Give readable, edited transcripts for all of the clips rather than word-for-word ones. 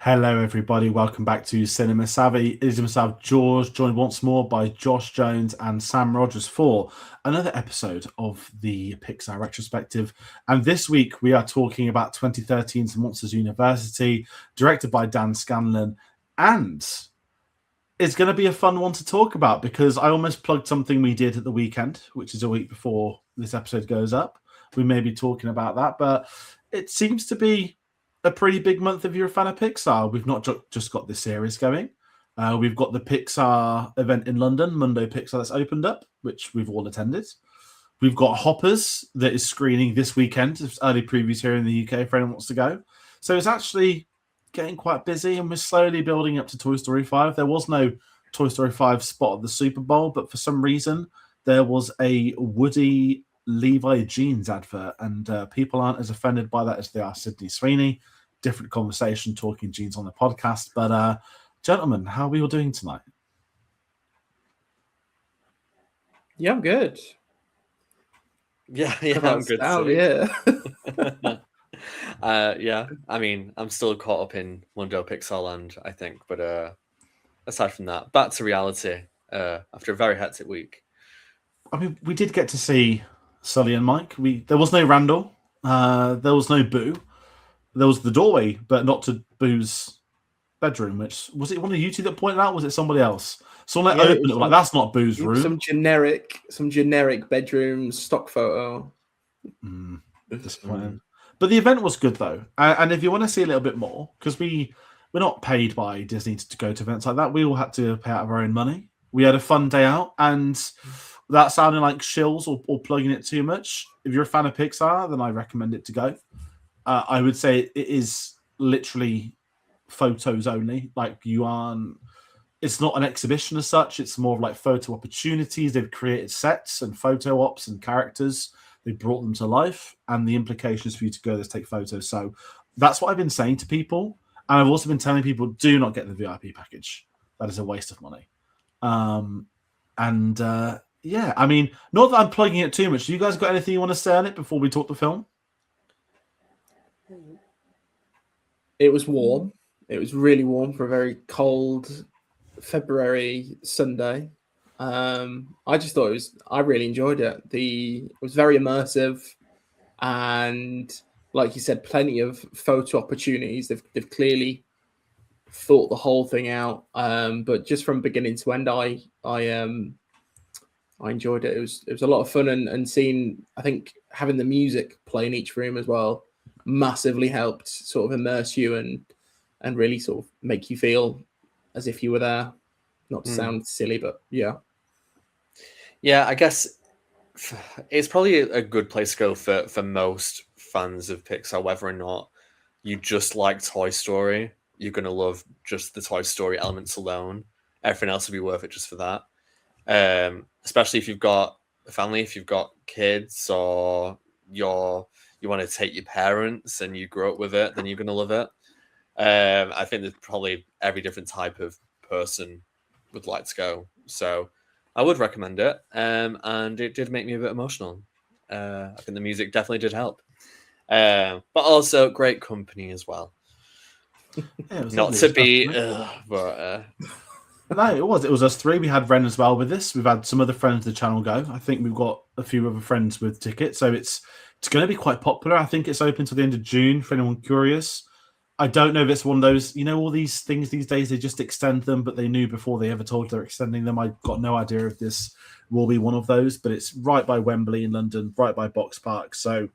Hello, everybody. Welcome back to Cinema Savvy. It is myself, George, joined once more by Josh Jones and Sam Rogers for another episode of the Pixar Retrospective. And this week we are talking about 2013's Monsters University, directed by Dan Scanlon. And it's going to be a fun one to talk about because I almost plugged something we did at the weekend, which is a week before this episode goes up. We may be talking about that, but it seems to be a pretty big month if you're a fan of Pixar. We've not just got this series going. We've got the Pixar event in London, Mundo Pixar, that's opened up, which we've all attended. We've got Hoppers that is screening this weekend. There's early previews here in the UK if anyone wants to go. So it's actually getting quite busy, and we're slowly building up to Toy Story 5. There was no Toy Story 5 spot at the Super Bowl, but for some reason there was a Woody Levi jeans advert, and people aren't as offended by that as they are Sydney Sweeney. Different conversation talking jeans on the podcast, but gentlemen, how are we all doing tonight? Yeah, I'm good. Yeah, I'm good too. Yeah. I mean, I'm still caught up in Mundo Pixar land, I think, but aside from that, back to reality after a very hectic week. I mean, we did get to see Sully and Mike. There was no Randall. There was no Boo. There was the doorway, but not to Boo's bedroom. Which was it? One of you two that pointed out? Was it somebody else? Someone opened it like that's not Boo's room. Some generic bedroom stock photo. Disappointing. But the event was good though, and if you want to see a little bit more, because we're not paid by Disney to go to events like that, we all had to pay out of our own money. We had a fun day out, and that sounded like shills or plugging it too much. If you're a fan of Pixar, then I recommend it to go. I would say it is literally photos only. Like it's not an exhibition as such. It's more of like photo opportunities. They've created sets and photo ops and characters. They brought them to life, and the implications for you to go there to take photos. So that's what I've been saying to people. And I've also been telling people, do not get the VIP package. That is a waste of money. Yeah, I mean, not that I'm plugging it too much. Do you guys got anything you want to say on it before we talk the film? It was warm. It was really warm for a very cold February Sunday. I just thought I really enjoyed it. It was very immersive, and like you said, plenty of photo opportunities. They've clearly thought the whole thing out. But just from beginning to end, I enjoyed it. It was a lot of fun, and seeing, I think having the music play in each room as well massively helped sort of immerse you and really sort of make you feel as if you were there. Not to sound silly, but yeah. Yeah, I guess it's probably a good place to go for most fans of Pixar, whether or not you just like Toy Story. You're going to love just the Toy Story elements alone. Everything else will be worth it just for that. Especially if you've got a family, if you've got kids, or you want to take your parents and you grow up with it, then you're going to love it. I think there's probably every different type of person would like to go. So I would recommend it. And it did make me a bit emotional. I think the music definitely did help. But also great company as well. Yeah, not to be, but... No, it was us three. We had Ren as well with us. We've had some other friends of the channel go. I think we've got a few other friends with tickets, so it's going to be quite popular. I think it's open till the end of June for anyone curious. I don't know if it's one of those, all these things these days, they just extend them, but they knew before they ever told they're extending them. I've got no idea if this will be one of those, but it's right by Wembley in London, right by Box Park. So,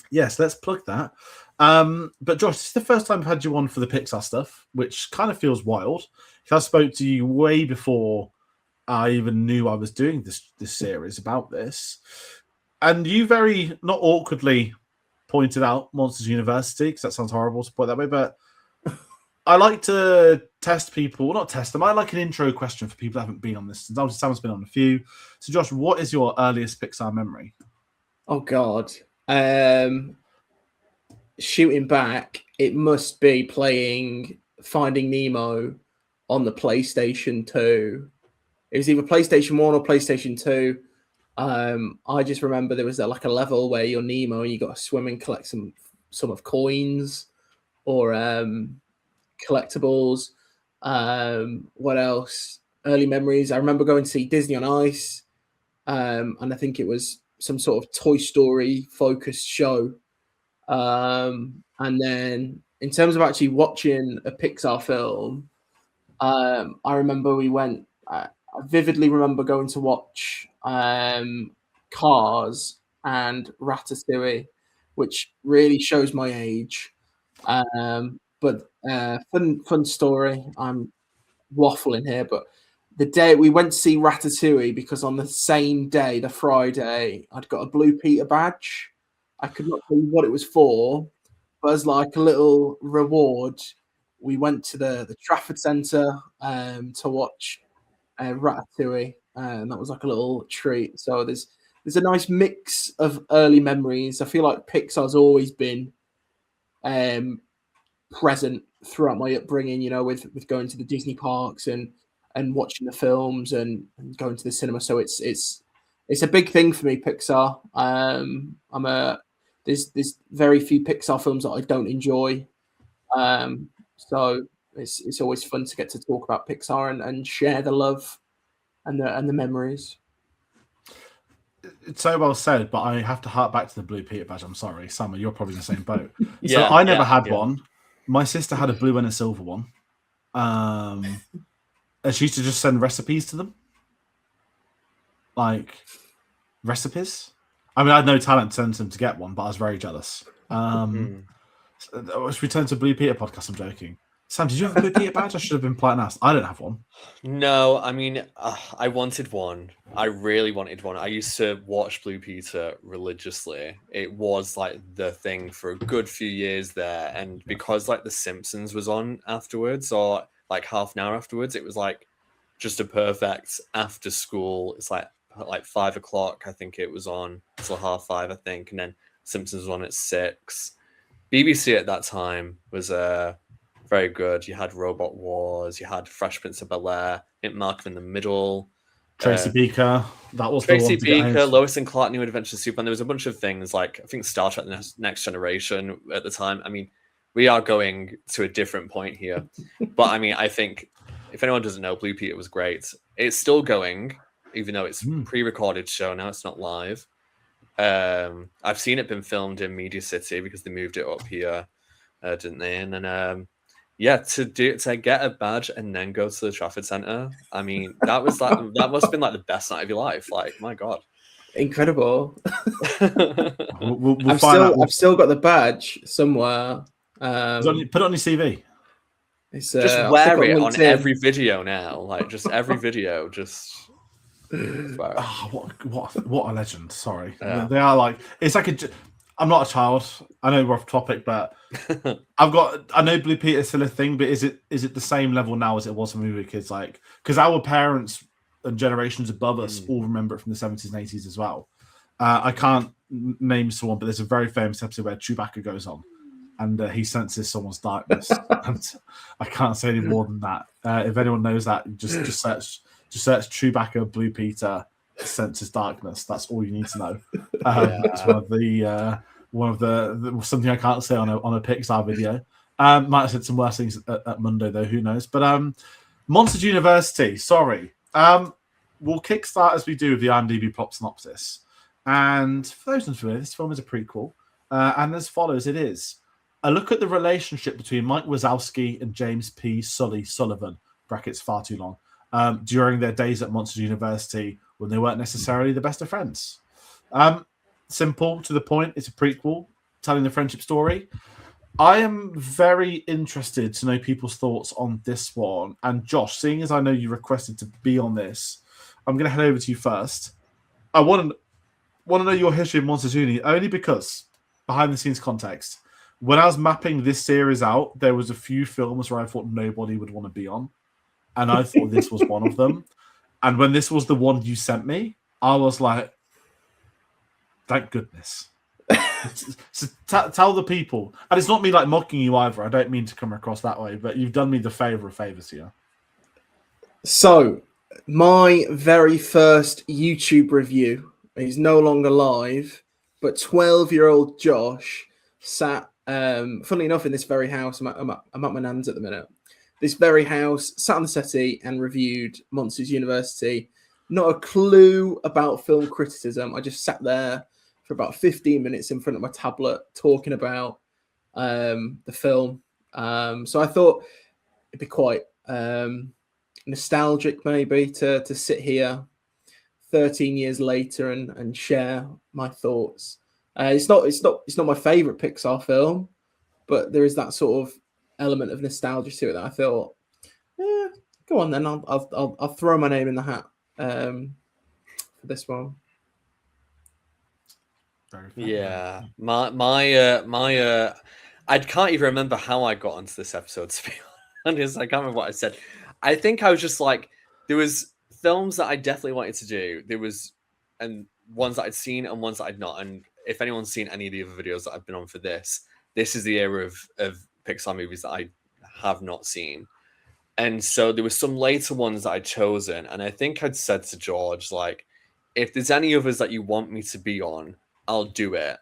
yes, let's plug that. But Josh, this is the first time I've had you on for the Pixar stuff, which kind of feels wild. I spoke to you way before I even knew I was doing this series about this. And you very, not awkwardly, pointed out Monsters University, because that sounds horrible to put it that way, but I like to test people, well, not test them, I like an intro question for people that haven't been on this. Since Sam's been on a few. So Josh, what is your earliest Pixar memory? Oh, God. Shooting back, it must be playing Finding Nemo on the PlayStation 2. It was either PlayStation 1 or PlayStation 2. I just remember there was like a level where you're Nemo and you got to swim and collect some of coins, or collectibles. What else? Early memories. I remember going to see Disney on Ice, and I think it was some sort of Toy Story focused show. And then in terms of actually watching a Pixar film, I remember we went. I vividly remember going to watch Cars and Ratatouille, which really shows my age. But fun story. I'm waffling here, but the day we went to see Ratatouille, because on the same day, the Friday, I'd got a Blue Peter badge. I could not tell you what it was for, but as like a little reward, we went to the Trafford Centre to watch Ratatouille, and that was like a little treat. So there's a nice mix of early memories. I feel like Pixar's always been present throughout my upbringing, you know, with going to the Disney parks and watching the films and going to the cinema. So it's a big thing for me, Pixar. There's very few Pixar films that I don't enjoy. So it's always fun to get to talk about Pixar and share the love and the memories. It's so well said, but I have to hark back to the Blue Peter badge. I'm sorry, Summer, you're probably in the same boat. So I never had one. My sister had a blue and a silver one. And she used to just send recipes to them. Like, recipes? I mean, I had no talent to send them to get one, but I was very jealous. Should we turn to Blue Peter podcast? I'm joking. Sam, did you have a Blue Peter badge? I should have been polite and asked. I don't have one. No, I mean, I wanted one. I really wanted one. I used to watch Blue Peter religiously. It was like the thing for a good few years there. And because like The Simpsons was on afterwards, or like half an hour afterwards, it was like just a perfect after school. It's like 5 o'clock, I think it was on till 5:30, I think. And then Simpsons was on at 6. BBC at that time was very good. You had Robot Wars, you had Fresh Prince of Bel-Air, I think Malcolm in the Middle, Tracy Beaker. That was Tracy Beaker, Lois and Clark, New Adventures of Superman. There was a bunch of things like I think Star Trek: The Next Generation at the time. I mean, we are going to a different point here, but I mean, I think if anyone doesn't know, Blue Peter was great. It's still going, even though it's pre-recorded show now. It's not live. I've seen it been filmed in Media City because they moved it up here, didn't they? And then to get a badge and then go to the Trafford Centre. I mean, that must have been like the best night of your life. Like, my God, incredible. we'll I've still got the badge somewhere. Put it on your CV. It's, just wear it on every video now. Like, just every video, just. Oh, what a legend! Sorry, they are like it's like a. I'm not a child. I know we're off topic, but I know Blue Peter's still a thing, but is it the same level now as it was when we were kids? Like, because our parents and generations above us all remember it from the 70s and 80s as well. I can't name someone, but there's a very famous episode where Chewbacca goes on and he senses someone's darkness. And I can't say any more than that. If anyone knows that, just search Chewbacca, Blue Peter, senses darkness. That's all you need to know. It's one of the something I can't say on a Pixar video. Might have said some worse things at Monday though. Who knows? But Monsters University. Sorry. We'll kickstart as we do with the IMDb plot synopsis. And for those unfamiliar, this film is a prequel. And as follows, it is a look at the relationship between Mike Wazowski and James P. Sullivan. Brackets far too long. During their days at Monsters University when they weren't necessarily the best of friends. Simple, to the point. It's a prequel telling the friendship story. I am very interested to know people's thoughts on this one. And Josh, seeing as I know you requested to be on this, I'm going to head over to you first. I want to know your history of Monsters Uni only because, behind the scenes context, when I was mapping this series out, there was a few films where I thought nobody would want to be on. And I thought this was one of them. And when this was the one you sent me, I was like, thank goodness. So tell the people. And it's not me like mocking you either. I don't mean to come across that way, but you've done me the favour of favours here. So, my very first YouTube review is no longer live, but 12-year-old Josh sat funnily enough, in this very house, I'm at my nan's at the minute. This very house, sat on the settee and reviewed Monsters University. Not a clue about film criticism. I just sat there for about 15 minutes in front of my tablet talking about the film. So I thought it'd be quite nostalgic, maybe, to sit here 13 years later and share my thoughts. It's not my favorite Pixar film, but there is that sort of element of nostalgia to it that I thought, go on then, I'll throw my name in the hat for this one. Yeah, I can't even remember how I got onto this episode, to be honest. I can't remember what I said. I think I was just like, there was films that I definitely wanted to do. There was, and ones that I'd seen and ones that I'd not. And if anyone's seen any of the other videos that I've been on for this is the era of Pixar movies that I have not seen. And so there were some later ones that I'd chosen. And I think I'd said to George, like, if there's any others that you want me to be on, I'll do it,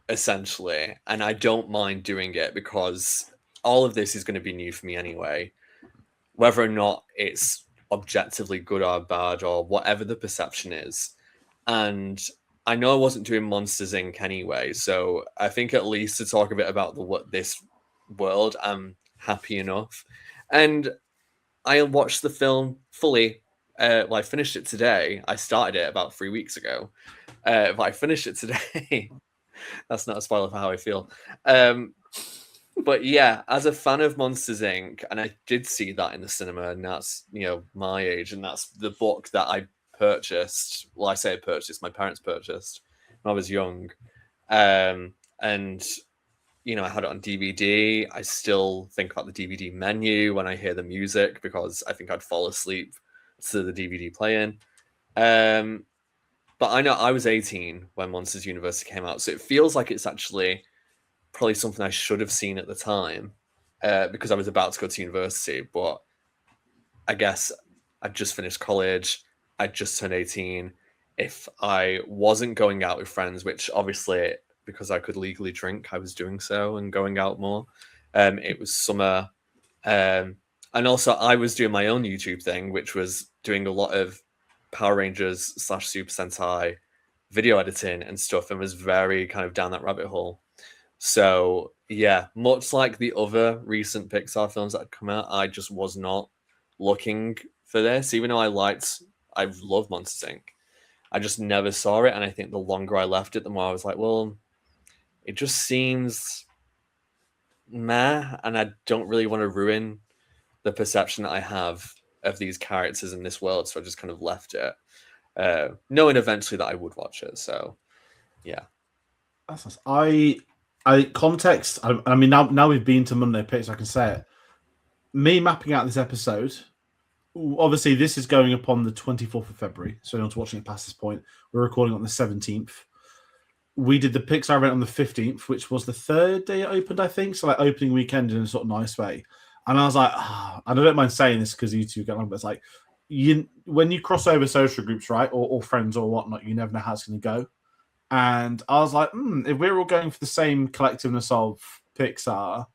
essentially. And I don't mind doing it because all of this is going to be new for me anyway. Whether or not it's objectively good or bad or whatever the perception is. And I know I wasn't doing Monsters Inc. anyway, so I think at least to talk a bit about this world, I'm happy enough. And I watched the film fully. I finished it today. I started it about 3 weeks ago. But I finished it today. That's not a spoiler for how I feel. But yeah, as a fan of Monsters Inc., and I did see that in the cinema, and that's, my age, and that's the book that I purchased. Well, I say I purchased, my parents purchased when I was young. And, I had it on DVD. I still think about the DVD menu when I hear the music because I think I'd fall asleep to the DVD playing. But I know I was 18 when Monsters University came out, so it feels like it's actually probably something I should have seen at the time because I was about to go to university. But I guess I'd just finished college. I'd just turned 18. If I wasn't going out with friends, which obviously, because I could legally drink, I was doing so and going out more. It was summer. And also I was doing my own YouTube thing, which was doing a lot of Power Rangers / Super Sentai video editing and stuff, and was very kind of down that rabbit hole. So yeah, much like the other recent Pixar films that had come out, I just was not looking for this, even though I love Monsters Inc. I just never saw it, and I think the longer I left it, the more I was like, well, it just seems meh, and I don't really want to ruin the perception that I have of these characters in this world, so I just kind of left it, knowing eventually that I would watch it. So yeah, that's nice. Context. I mean, now we've been to Monday Picks, I can say it. Me mapping out this episode. Obviously, this is going upon the 24th of February, so anyone's watching it past this point, we're recording on the 17th. We did the Pixar event on the 15th, which was the third day it opened, I think. So, like, opening weekend in a sort of nice way. And I was like, and I don't mind saying this because you two get along, but it's like, when you cross over social groups, right, or friends or whatnot, you never know how it's going to go. And I was like, if we're all going for the same collectiveness of Pixar,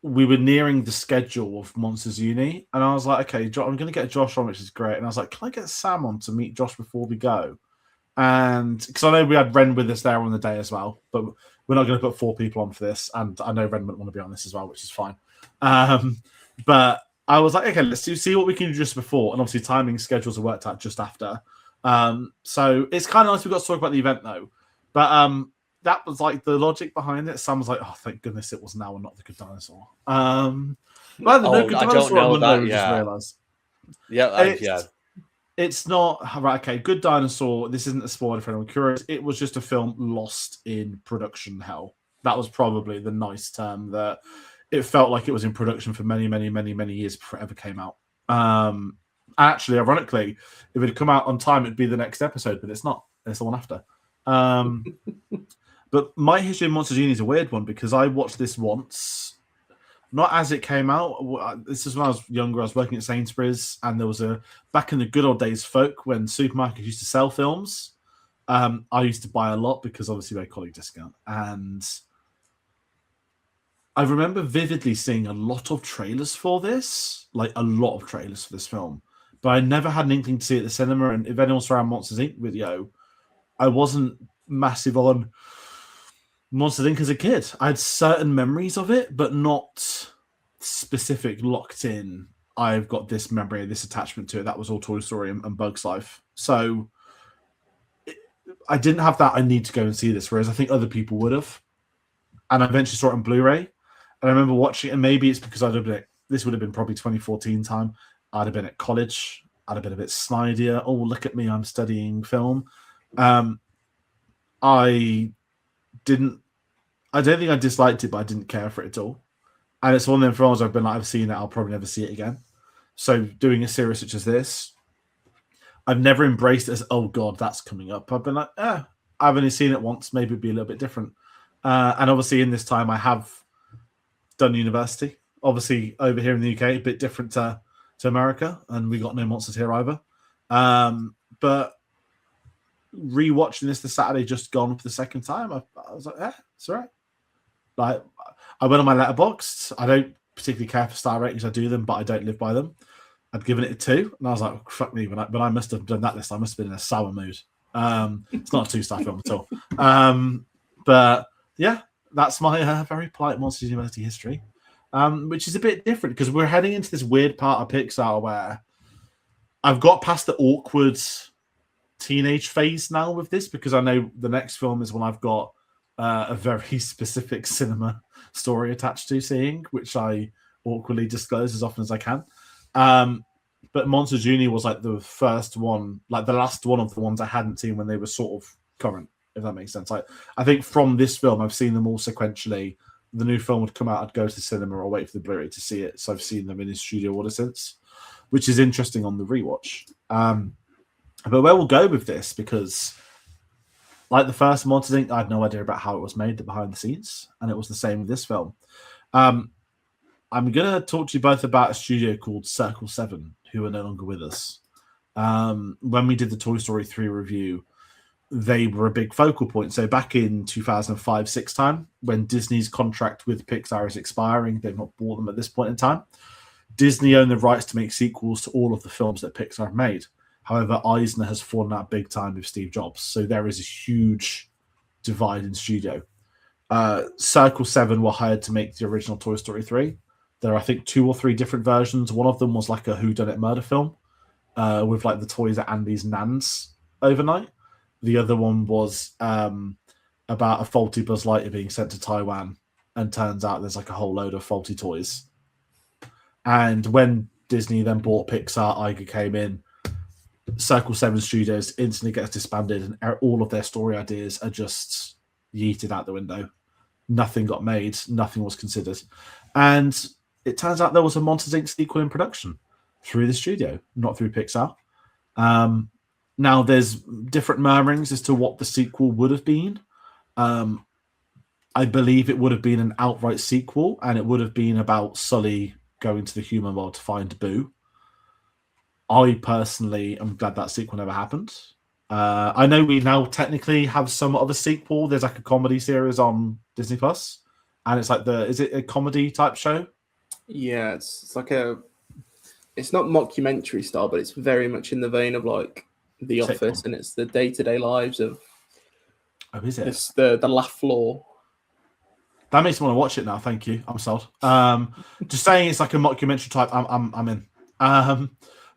we were nearing the schedule of Monsters Uni. And I was like, okay, I'm going to get Josh on, which is great. And I was like, can I get Sam on to meet Josh before we go? And because I know we had Ren with us there on the day as well, but we're not going to put 4 people on for this. And I know Ren wouldn't want to be on this as well, which is fine. But I was like, okay, let's see what we can do just before. And obviously timing schedules are worked out just after. So it's kind of nice we got to talk about the event though. But that was like the logic behind it. Sam was like, oh, thank goodness it was now and not the Good Dinosaur. But no Good Dinosaur on Monday, we just realised. Yeah, it's not right. Okay, Good Dinosaur. This isn't a spoiler for anyone curious. It was just a film lost in production hell. That was probably the nice term. That it felt like it was in production for many, many, many, many years before it ever came out. Actually, ironically, if it had come out on time, it'd be the next episode, but it's not. It's the one after. But my history of Monsters Uni is a weird one because I watched this once, not as it came out. This is when I was younger. I was working at Sainsbury's, and there was back in the good old days, folk, when supermarkets used to sell films. I used to buy a lot because obviously they had colleague discount, and I remember vividly seeing a lot of trailers for this, like a lot of trailers for this film, but I never had an inkling to see it at the cinema. And if anyone saw our Monsters Inc. video, I wasn't massive on Monsters Inc. as a kid. I had certain memories of it, but not specific, locked in. I've got this memory, this attachment to it. That was all Toy Story and Bugs Life. So I didn't have that. I need to go and see this, whereas I think other people would have. And I eventually saw it on Blu-ray. And I remember watching it, and maybe it's because this would have been probably 2014 time. I'd have been at college. I'd have been a bit snidier. Oh, look at me, I'm studying film. I don't think I disliked it, but I didn't care for it at all. And it's one of them films I've been like, I've seen it, I'll probably never see it again. So doing a series such as this, I've never embraced it as, oh God, that's coming up. I've been like, I've only seen it once, maybe it'd be a little bit different. And obviously in this time I have done university. Obviously over here in the UK, a bit different to America, and we got no monsters here either. But rewatching this Saturday just gone for the second time, I was like, it's all right. Like, I went on my letterboxd. I don't particularly care for star ratings. I do them, but I don't live by them. I'd given it a 2, and I was like, fuck me. When I must have done that list, I must have been in a sour mood. It's not a 2-star film at all. But yeah, that's my very polite Monsters University history, which is a bit different because we're heading into this weird part of Pixar where I've got past the awkward teenage phase now with this, because I know the next film is one I've got a very specific cinema story attached to seeing, which I awkwardly disclose as often as I can. But Monsters Junior was like the first one, like the last one of the ones I hadn't seen when they were sort of current, if that makes sense. Like, I think from this film, I've seen them all sequentially. The new film would come out, I'd go to the cinema or wait for the Blu-ray to see it. So I've seen them in his studio order since, which is interesting on the rewatch. But where we'll go with this, because like the first Monsters Inc., I had no idea about how it was made, the behind the scenes, and it was the same with this film. I'm going to talk to you both about a studio called Circle 7, who are no longer with us. When we did the Toy Story 3 review, they were a big focal point. So back in 2005-6 time, when Disney's contract with Pixar is expiring, they've not bought them at this point in time, Disney owned the rights to make sequels to all of the films that Pixar have made. However, Eisner has fallen out big time with Steve Jobs. So there is a huge divide in studio. Circle 7 were hired to make the original Toy Story 3. There are, I think, 2 or 3 different versions. One of them was like a whodunit murder film with like the toys at Andy's nan's overnight. The other one was about a faulty Buzz Lightyear being sent to Taiwan, and turns out there's like a whole load of faulty toys. And when Disney then bought Pixar, Iger came in, Circle 7 Studios instantly gets disbanded, and all of their story ideas are just yeeted out the window. Nothing got made, nothing was considered. And it turns out there was a Monsters Inc. sequel in production through the studio, not through Pixar. Now, there's different murmurings as to what the sequel would have been. I believe it would have been an outright sequel, and it would have been about Sully going to the human world to find Boo. I personally am glad that sequel never happened. I know we now technically have somewhat of a sequel. There's like a comedy series on Disney Plus, and it's like is it a comedy type show? Yeah, it's like it's not mockumentary style, but it's very much in the vein of like The Office, and it's the day-to-day lives of. Oh, is it? It's the laugh floor. That makes me want to watch it now. Thank you. I'm sold. Just saying it's like a mockumentary type. I'm in.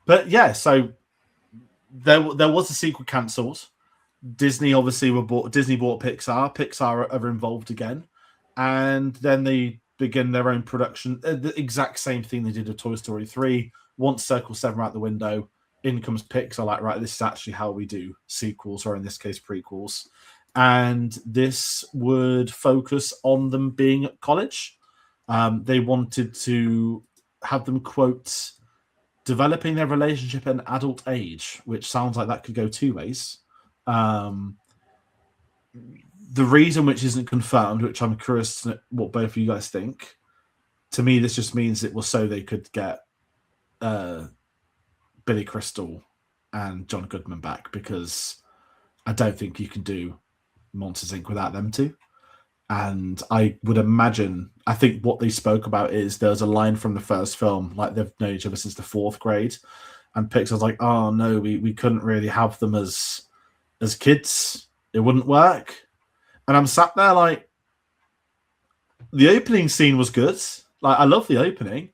But yeah, so there was a sequel cancelled. Disney obviously Disney bought Pixar. Pixar are involved again, and then they begin their own production. The exact same thing they did with Toy Story 3. Once Circle 7 out the window, in comes Pixar. Like, right, this is actually how we do sequels, or in this case, prequels. And this would focus on them being at college. They wanted to have them, quote, developing their relationship at an adult age, which sounds like that could go 2 ways. The reason which isn't confirmed, which I'm curious to know what both of you guys think, to me, this just means it was so they could get Billy Crystal and John Goodman back, because I don't think you can do Monsters Inc. without them two. And I would imagine, I think what they spoke about is there's a line from the first film, like they've known each other since the 4th grade, and Pixar's like, oh no, we couldn't really have them as kids. It wouldn't work. And I'm sat there like, the opening scene was good. Like, I love the opening.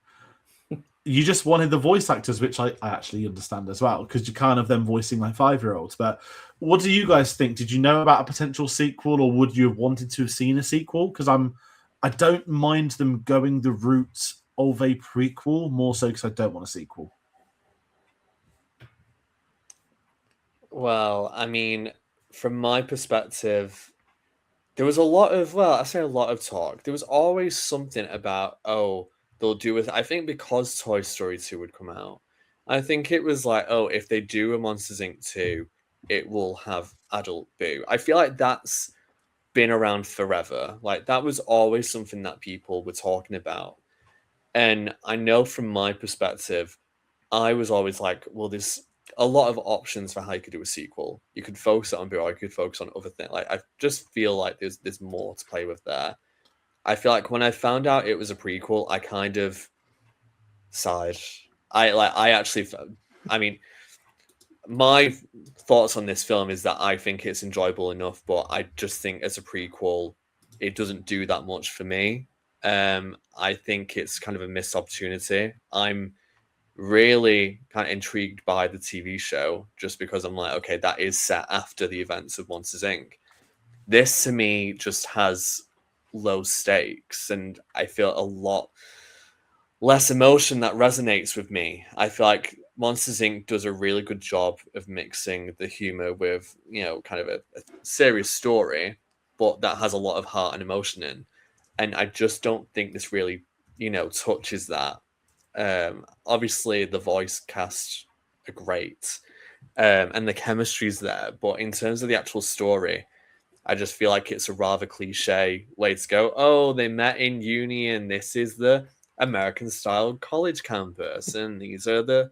You just wanted the voice actors, which I actually understand as well, because you kind of them voicing like 5-year-olds. But what do you guys think? Did you know about a potential sequel, or would you have wanted to have seen a sequel? Because I don't mind them going the route of a prequel, more so because I don't want a sequel. Well, I mean, from my perspective, there was a lot of, well, I say a lot of talk. There was always something about, oh, they'll do it. I think because Toy Story 2 would come out, I think it was like, oh, if they do a Monsters Inc. 2, it will have adult Boo. I feel like that's been around forever. Like, that was always something that people were talking about. And I know from my perspective, I was always like, well, there's a lot of options for how you could do a sequel. You could focus it on Boo, or you could focus on other things. Like, I just feel like there's more to play with there. I feel like when I found out it was a prequel, I kind of sighed. I mean, my thoughts on this film is that I think it's enjoyable enough, but I just think as a prequel, it doesn't do that much for me. I think it's kind of a missed opportunity. I'm really kind of intrigued by the TV show just because I'm like, okay, that is set after the events of Monsters Inc. This to me just has low stakes, and I feel a lot less emotion that resonates with me. I feel like Monsters Inc. does a really good job of mixing the humor with, kind of a serious story, but that has a lot of heart and emotion in. And I just don't think this really, touches that. Obviously, the voice cast are great, and the chemistry's there. But in terms of the actual story, I just feel like it's a rather cliche way to go. Oh, they met in uni, and this is the American-style college campus, and these are the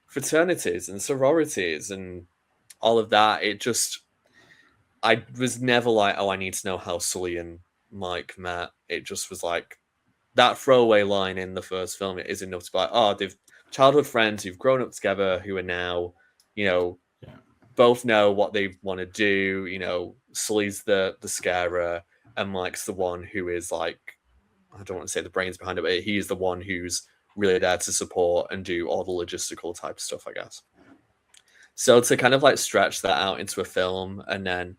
fraternities and sororities and all of that. I was never like, oh, I need to know how Sully and Mike met. It just was like, that throwaway line in the first film is enough to be like, oh, they've childhood friends who've grown up together who are now, both know what they want to do. Sully's the scarer, and Mike's the one who is like, I don't want to say the brains behind it, but he's the one who's really there to support and do all the logistical type stuff, I guess. So to kind of like stretch that out into a film and then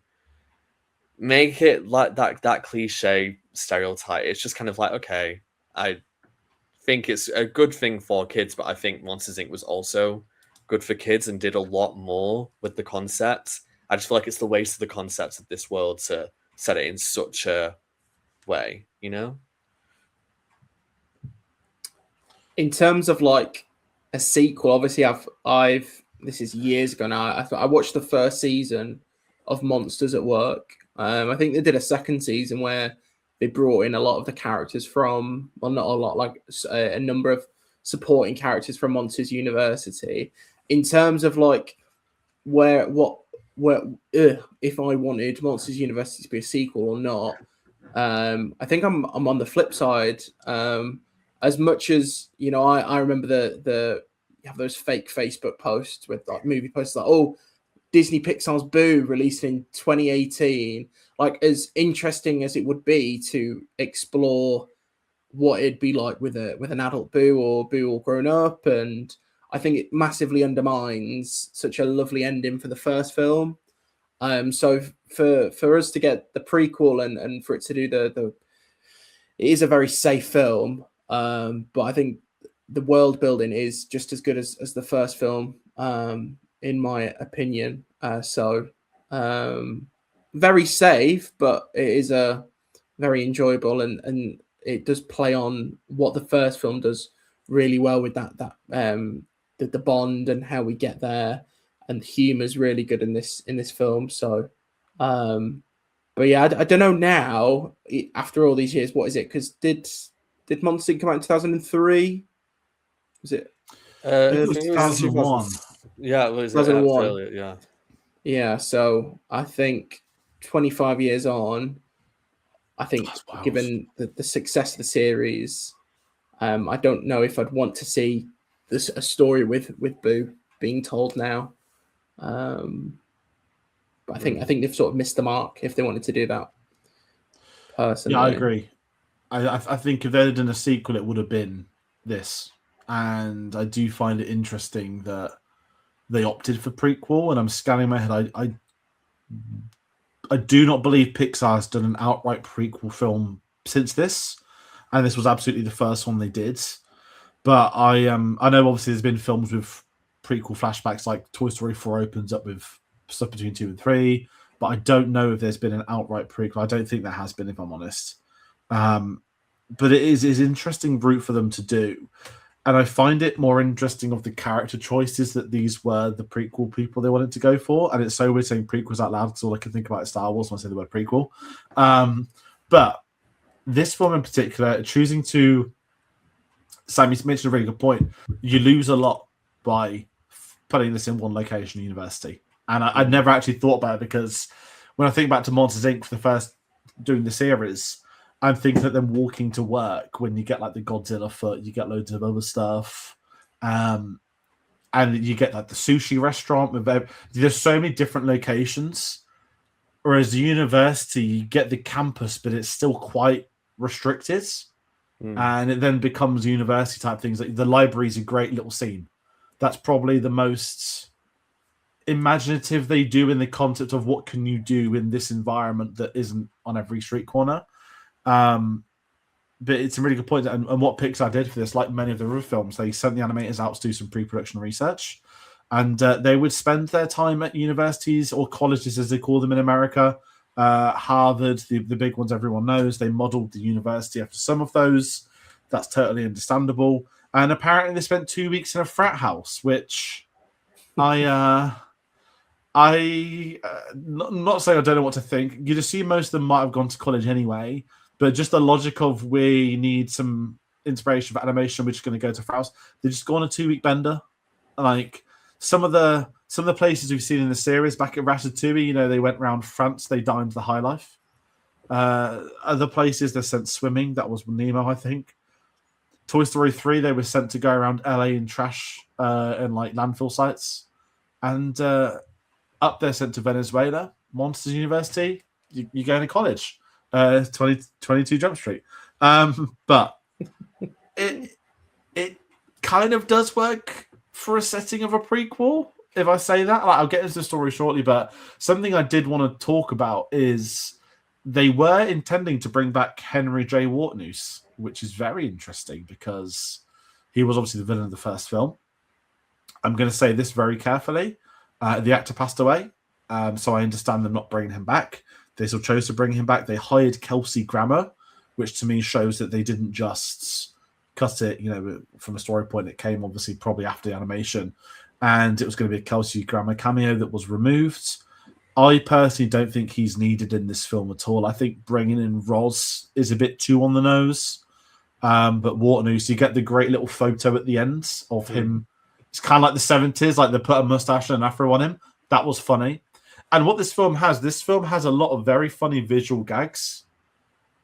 make it like that cliche stereotype, it's just kind of like, okay, I think it's a good thing for kids, but I think Monsters Inc. was also good for kids and did a lot more with the concept. I just feel like it's the waste of the concept of this world to set it in such a way, In terms of like a sequel, obviously I've this is years ago now. I watched the first season of Monsters at work. I think they did a second season where they brought in a lot of the characters from, well, not a lot, like a number of supporting characters from Monsters University. In terms of like where if I wanted Monsters University to be a sequel or not, I think I'm on the flip side. As much as I remember the you have those fake Facebook posts with like movie posts like, oh, Disney Pixar's Boo released in 2018. Like, as interesting as it would be to explore what it'd be like with an adult Boo or Boo all grown up, and I think it massively undermines such a lovely ending for the first film. So for us to get the prequel and for it to do it is a very safe film. But I think the world building is just as good as the first film, in my opinion. Very safe, but it is a very enjoyable and it does play on what the first film does really well with that the bond and how we get there, and the humor is really good in this film. So, but yeah, I don't know now after all these years, what is it? Because did Monsters Inc. come out in 2003? Was it? It was 2001. Yeah, it was 2001. earlier, yeah. Yeah, so I think 25 years on, I think That's wild. given the success of the series, I don't know if I'd want to see a story with Boo being told now. But I think they've sort of missed the mark if they wanted to do that. Personally, Yeah, I agree. I think if they'd done a sequel, it would have been this. And I do find it interesting that they opted for prequel. And I'm scanning my head. I do not believe Pixar's done an outright prequel film since this, and this was absolutely the first one they did. But I know obviously there's been films with prequel flashbacks, like Toy Story 4 opens up with stuff between 2 and 3, but I don't know if there's been an outright prequel. I don't think there has been, if I'm honest. But it is interesting route for them to do. And I find it more interesting of the character choices that these were the prequel people they wanted to go for. And it's so weird saying prequels out loud because all I can think about is Star Wars when I say the word prequel. But this film in particular, choosing to... Sam, you mentioned a really good point. You lose a lot by putting this in one location, university. And I'd never actually thought about it because when I think back to Monsters, Inc. for the first doing the series... I'm thinking that them walking to work when you get like the Godzilla foot, you get loads of other stuff, and you get like the sushi restaurant. There's so many different locations. Whereas the university, you get the campus, but it's still quite restricted, and it then becomes university type things. Like the library is a great little scene. That's probably the most imaginative they do in the concept of what can you do in this environment that isn't on every street corner. But it's a really good point, and what Pixar did for this, like many of the other films, they sent the animators out to do some pre-production research, and they would spend their time at universities or colleges, as they call them in America. Harvard, the big ones everyone knows. They modeled the university after some of those. That's totally understandable. And apparently, they spent 2 weeks in a frat house, which not saying I don't know what to think. You'd assume most of them might have gone to college anyway. But just the logic of we need some inspiration for animation, we're just going to go to France. They just go on a 2-week bender. Like some of the places we've seen in the series, back at Ratatouille, they went around France, they dined the high life. Other places they're sent swimming. That was Nemo, I think. Toy Story 3, they were sent to go around LA in trash and like landfill sites. And up there sent to Venezuela, Monsters University. You're going to college. 22 Jump Street. But it kind of does work for a setting of a prequel, if I say that. Like, I'll get into the story shortly, but something I did want to talk about is they were intending to bring back Henry J. Whartonose, which is very interesting because he was obviously the villain of the first film. I'm going to say this very carefully. The actor passed away, so I understand them not bringing him back. They still chose to bring him back. They hired Kelsey Grammer, which to me shows that they didn't just cut it, from a story point. It came obviously probably after the animation, and it was going to be a Kelsey Grammer cameo that was removed. I personally don't think he's needed in this film at all. I think bringing in Roz is a bit too on the nose. But Whartonose, you get the great little photo at the end of him. It's kind of like the 70s, like they put a mustache and an afro on him. That was funny. And what this film has a lot of very funny visual gags,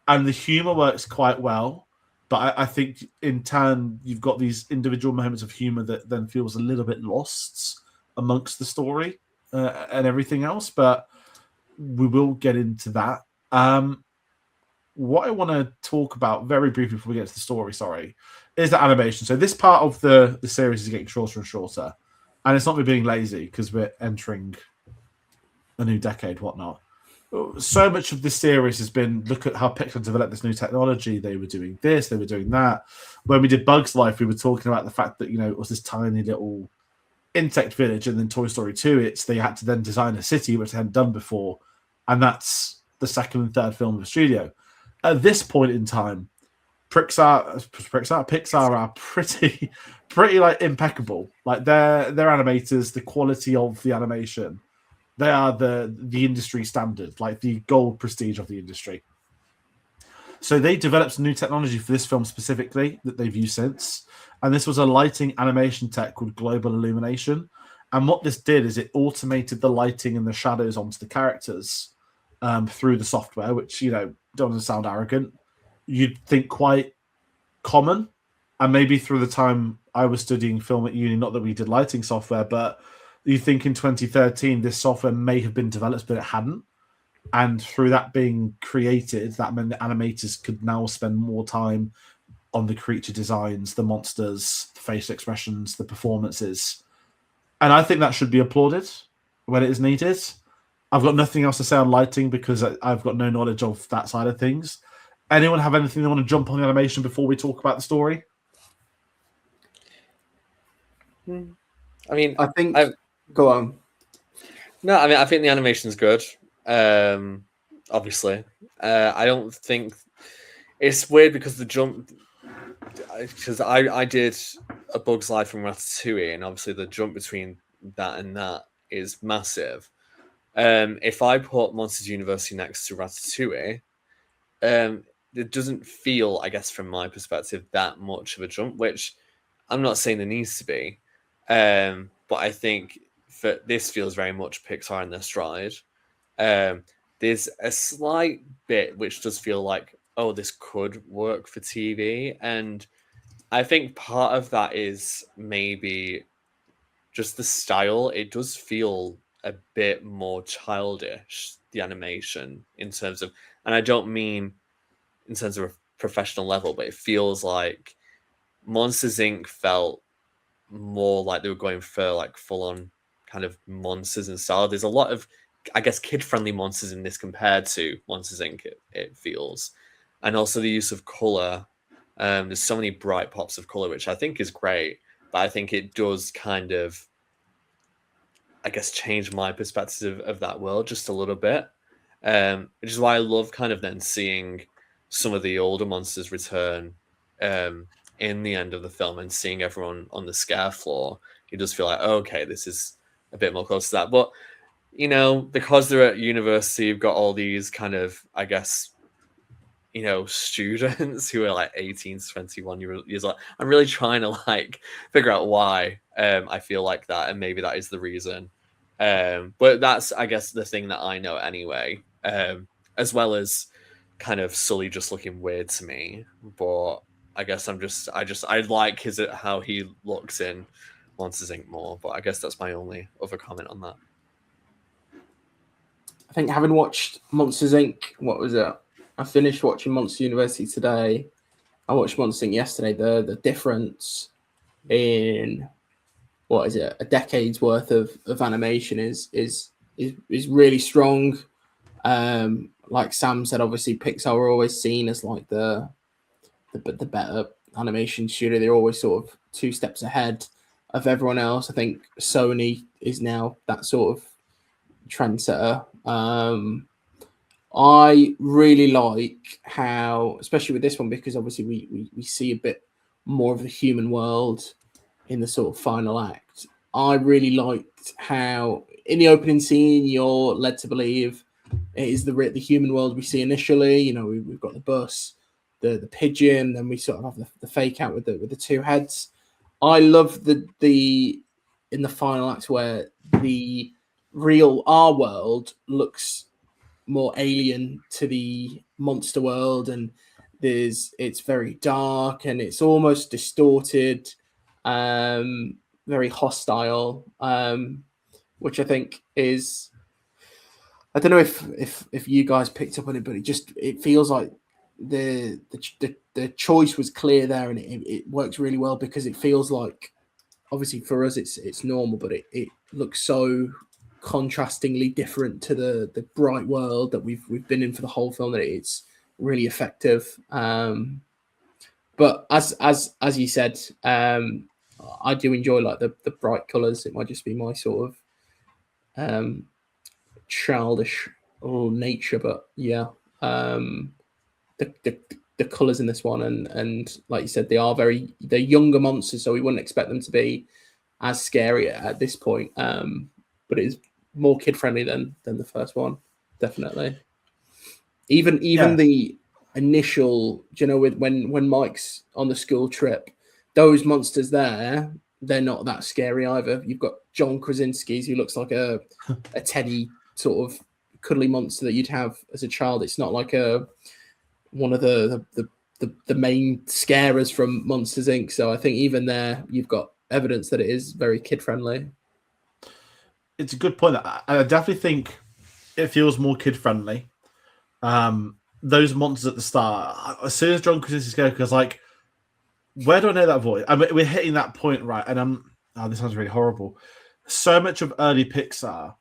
and the humor works quite well. But I think in turn, you've got these individual moments of humor that then feels a little bit lost amongst the story and everything else. But we will get into that. What I want to talk about very briefly before we get to the story, is the animation. So this part of the series is getting shorter and shorter. And it's not me being lazy because we're entering a new decade, whatnot. So much of this series has been, look at how Pixar developed this new technology. They were doing this, they were doing that. When we did Bug's Life, we were talking about the fact that, it was this tiny little insect village, and then Toy Story 2, they had to then design a city, which they hadn't done before. And that's the second and third film of the studio. At this point in time, Pixar are pretty like impeccable. Like their animators, the quality of the animation, they are the industry standard, like the gold prestige of the industry. So they developed some new technology for this film specifically that they've used since. And this was a lighting animation tech called Global Illumination. And what this did is it automated the lighting and the shadows onto the characters. through the software, which, you know, doesn't sound arrogant, you'd think quite common. And maybe through the time I was studying film at uni, not that we did lighting software, but you think in 2013 this software may have been developed, but it hadn't. And through that being created, that meant the animators could now spend more time on the creature designs, the monsters, the facial expressions, the performances. And I think that should be applauded when it is needed. I've got nothing else to say on lighting because I've got no knowledge of that side of things. Anyone have anything they want to jump on the animation before we talk about the story? I mean, I think. Go on. No, I mean, I think the animation's good. Obviously, I don't think it's weird because the jump. Because I did A Bug's Life from Ratatouille, and obviously the jump between that and that is massive. If I put Monsters University next to Ratatouille, it doesn't feel, I guess, from my perspective, that much of a jump, which I'm not saying there needs to be. But I think this feels very much Pixar in their stride. There's a slight bit which does feel like, oh, this could work for TV. And I think part of that is maybe just the style. It does feel a bit more childish, the animation, in terms of, and I don't mean in terms of a professional level, but it feels like Monsters Inc. felt more like they were going for like full-on kind of monsters and style. There's a lot of, I guess, kid-friendly monsters in this compared to Monsters Inc. It feels. And also the use of color. There's so many bright pops of color, which I think is great, but I think it does kind of, I guess, change my perspective of that world just a little bit. Which is why I love kind of then seeing some of the older monsters return in the end of the film and seeing everyone on the scare floor. You just feel like, oh, okay, this is a bit more close to that. But, you know, because they're at university, you've got all these kind of, I guess, you know, students who are like 18 to 21 years old. I'm really trying to like figure out why I feel like that, and maybe that is the reason. But that's, I guess, the thing that I know anyway, as well as kind of Sully just looking weird to me. But I guess I like how he looks in Monsters Inc. more. But I guess that's my only other comment on that. I think having watched Monsters Inc., what was it? I finished watching Monsters University today. I watched Monsters Inc. yesterday. The difference in, what is it, a decade's worth of animation is really strong. Like Sam said, obviously Pixar are always seen as like the better animation studio. They're always sort of 2 steps ahead of everyone else. I think Sony is now that sort of trendsetter. I really like how, especially with this one, because obviously we see a bit more of the human world in the sort of final act. I really liked how in the opening scene you're led to believe it is the human world we see initially. You know, we've got the bus, the pigeon, then we sort of have the fake out with the 2 heads. I love the in the final act where the real our world looks more alien to the monster world, and it's very dark and it's almost distorted, very hostile, which I think is, I don't know if you guys picked up on it, but it feels like the choice was clear there, and it works really well because it feels like, obviously for us it's normal, but it looks so contrastingly different to the bright world that we've been in for the whole film that it's really effective. But as you said, I do enjoy like the bright colors. It might just be my sort of childish nature, but yeah, the colors in this one, and like you said, they're younger monsters, so we wouldn't expect them to be as scary at this point. But it is more kid friendly than the first one, definitely. Even the initial, you know, with when Mike's on the school trip, those monsters there, they're not that scary either. You've got John Krasinski, who looks like a Teddy sort of cuddly monster that you'd have as a child. It's not like one of the main scarers from Monsters Inc. So I think even there you've got evidence that it is very kid friendly. It's a good point. I definitely think it feels more kid friendly. Those monsters at the start, as soon as John Krasinski's character, because like, where do I know that voice? I mean, we're hitting that point, right? And this sounds really horrible. So much of early Pixar,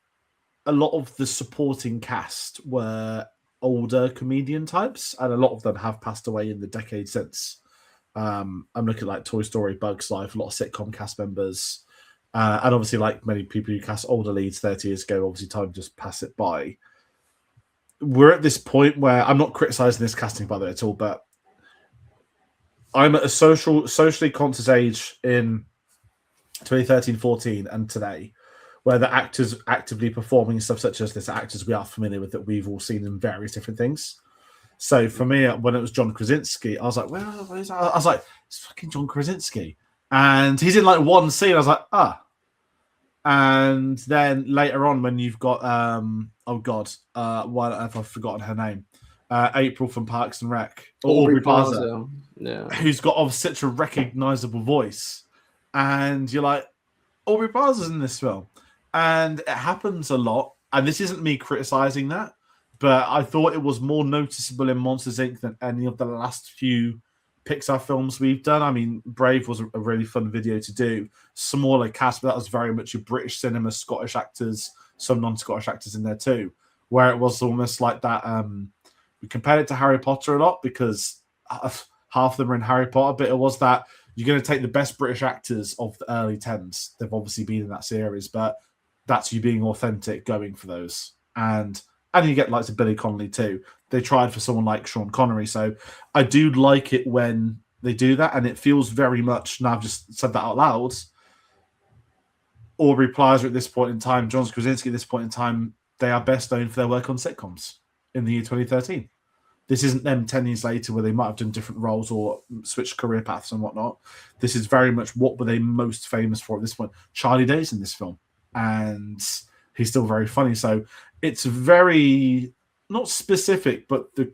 a lot of the supporting cast were older comedian types, and a lot of them have passed away in the decade since. I'm looking at like Toy Story, Bugs Life, a lot of sitcom cast members, and obviously like many people who cast older leads 30 years ago, obviously time just pass it by. We're at this point where I'm not criticizing this casting by the way at all, but I'm at a socially conscious age in 2013-14 and today, where the actors actively performing stuff such as this, actors we are familiar with that we've all seen in various different things. So for me, when it was John Krasinski, I was like, well, I was like, it's fucking John Krasinski. And he's in like one scene. I was like, ah. And then later on, when you've got, why have I forgotten her name? April from Parks and Rec. Aubrey Plaza. Yeah. Who's got such a recognizable voice. And you're like, Aubrey Plaza's in this film. And it happens a lot. And this isn't me criticizing that, but I thought it was more noticeable in Monsters Inc. than any of the last few Pixar films we've done. I mean, Brave was a really fun video to do. Smaller cast, but that was very much a British cinema, Scottish actors, some non-Scottish actors in there too, where it was almost like that. We compared it to Harry Potter a lot because half of them are in Harry Potter, but it was that you're going to take the best British actors of the early 10s. They've obviously been in that series, but that's you being authentic, going for those. And you get like to Billy Connolly too. They tried for someone like Sean Connery. So I do like it when they do that. And it feels very much, now I've just said that out loud, Aubrey Plaza at this point in time, John Krasinski at this point in time, they are best known for their work on sitcoms in the year 2013. This isn't them 10 years later where they might have done different roles or switched career paths and whatnot. This is very much what were they most famous for at this point. Charlie Day's in this film. And he's still very funny. So it's very, not specific, but the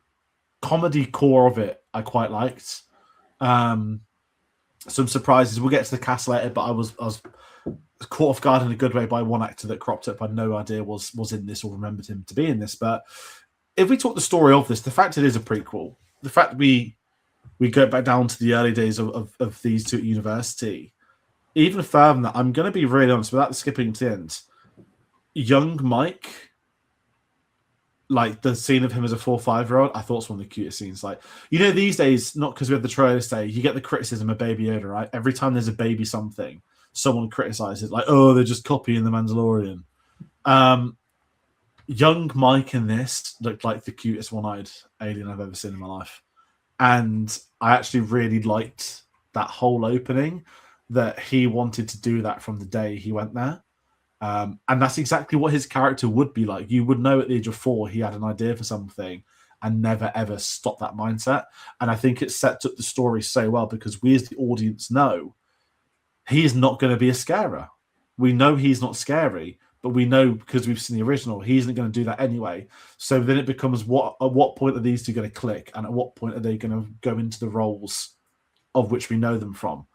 comedy core of it I quite liked. Some surprises. We'll get to the cast later, but I was caught off guard in a good way by one actor that cropped up. I had no idea was in this or remembered him to be in this. But if we talk the story of this, the fact it is a prequel, the fact we go back down to the early days of these two at university, even further than that, I'm going to be really honest, without skipping to the end, young Mike, like the scene of him as a 4 or 5-year-old, I thought was one of the cutest scenes. Like, you know, these days, not because we have the trailer today, you get the criticism of Baby Yoda, right? Every time there's a baby something, someone criticizes it, like, oh, they're just copying The Mandalorian. Young Mike in this looked like the cutest one-eyed alien I've ever seen in my life. And I actually really liked that whole opening, that he wanted to do that from the day he went there. And that's exactly what his character would be like. You would know at the age of 4 he had an idea for something and never, ever stop that mindset. And I think it sets up the story so well because we as the audience know he is not going to be a scarer. We know he's not scary, but we know because we've seen the original, he isn't going to do that anyway. So then it becomes at what point are these two going to click? And at what point are they going to go into the roles of which we know them from?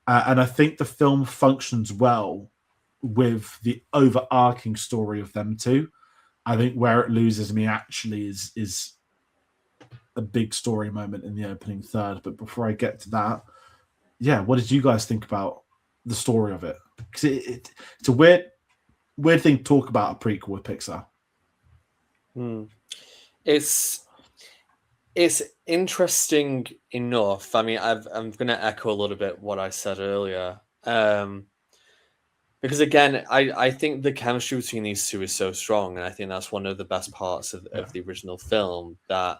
And I think the film functions well with the overarching story of them two. I think where it loses me actually is a big story moment in the opening third. But before I get to that, yeah, what did you guys think about the story of it? Because it's a weird thing to talk about a prequel with Pixar. It's interesting enough. I mean, I'm going to echo a little bit what I said earlier. Because again, I think the chemistry between these two is so strong, and I think that's one of the best parts of the original film, that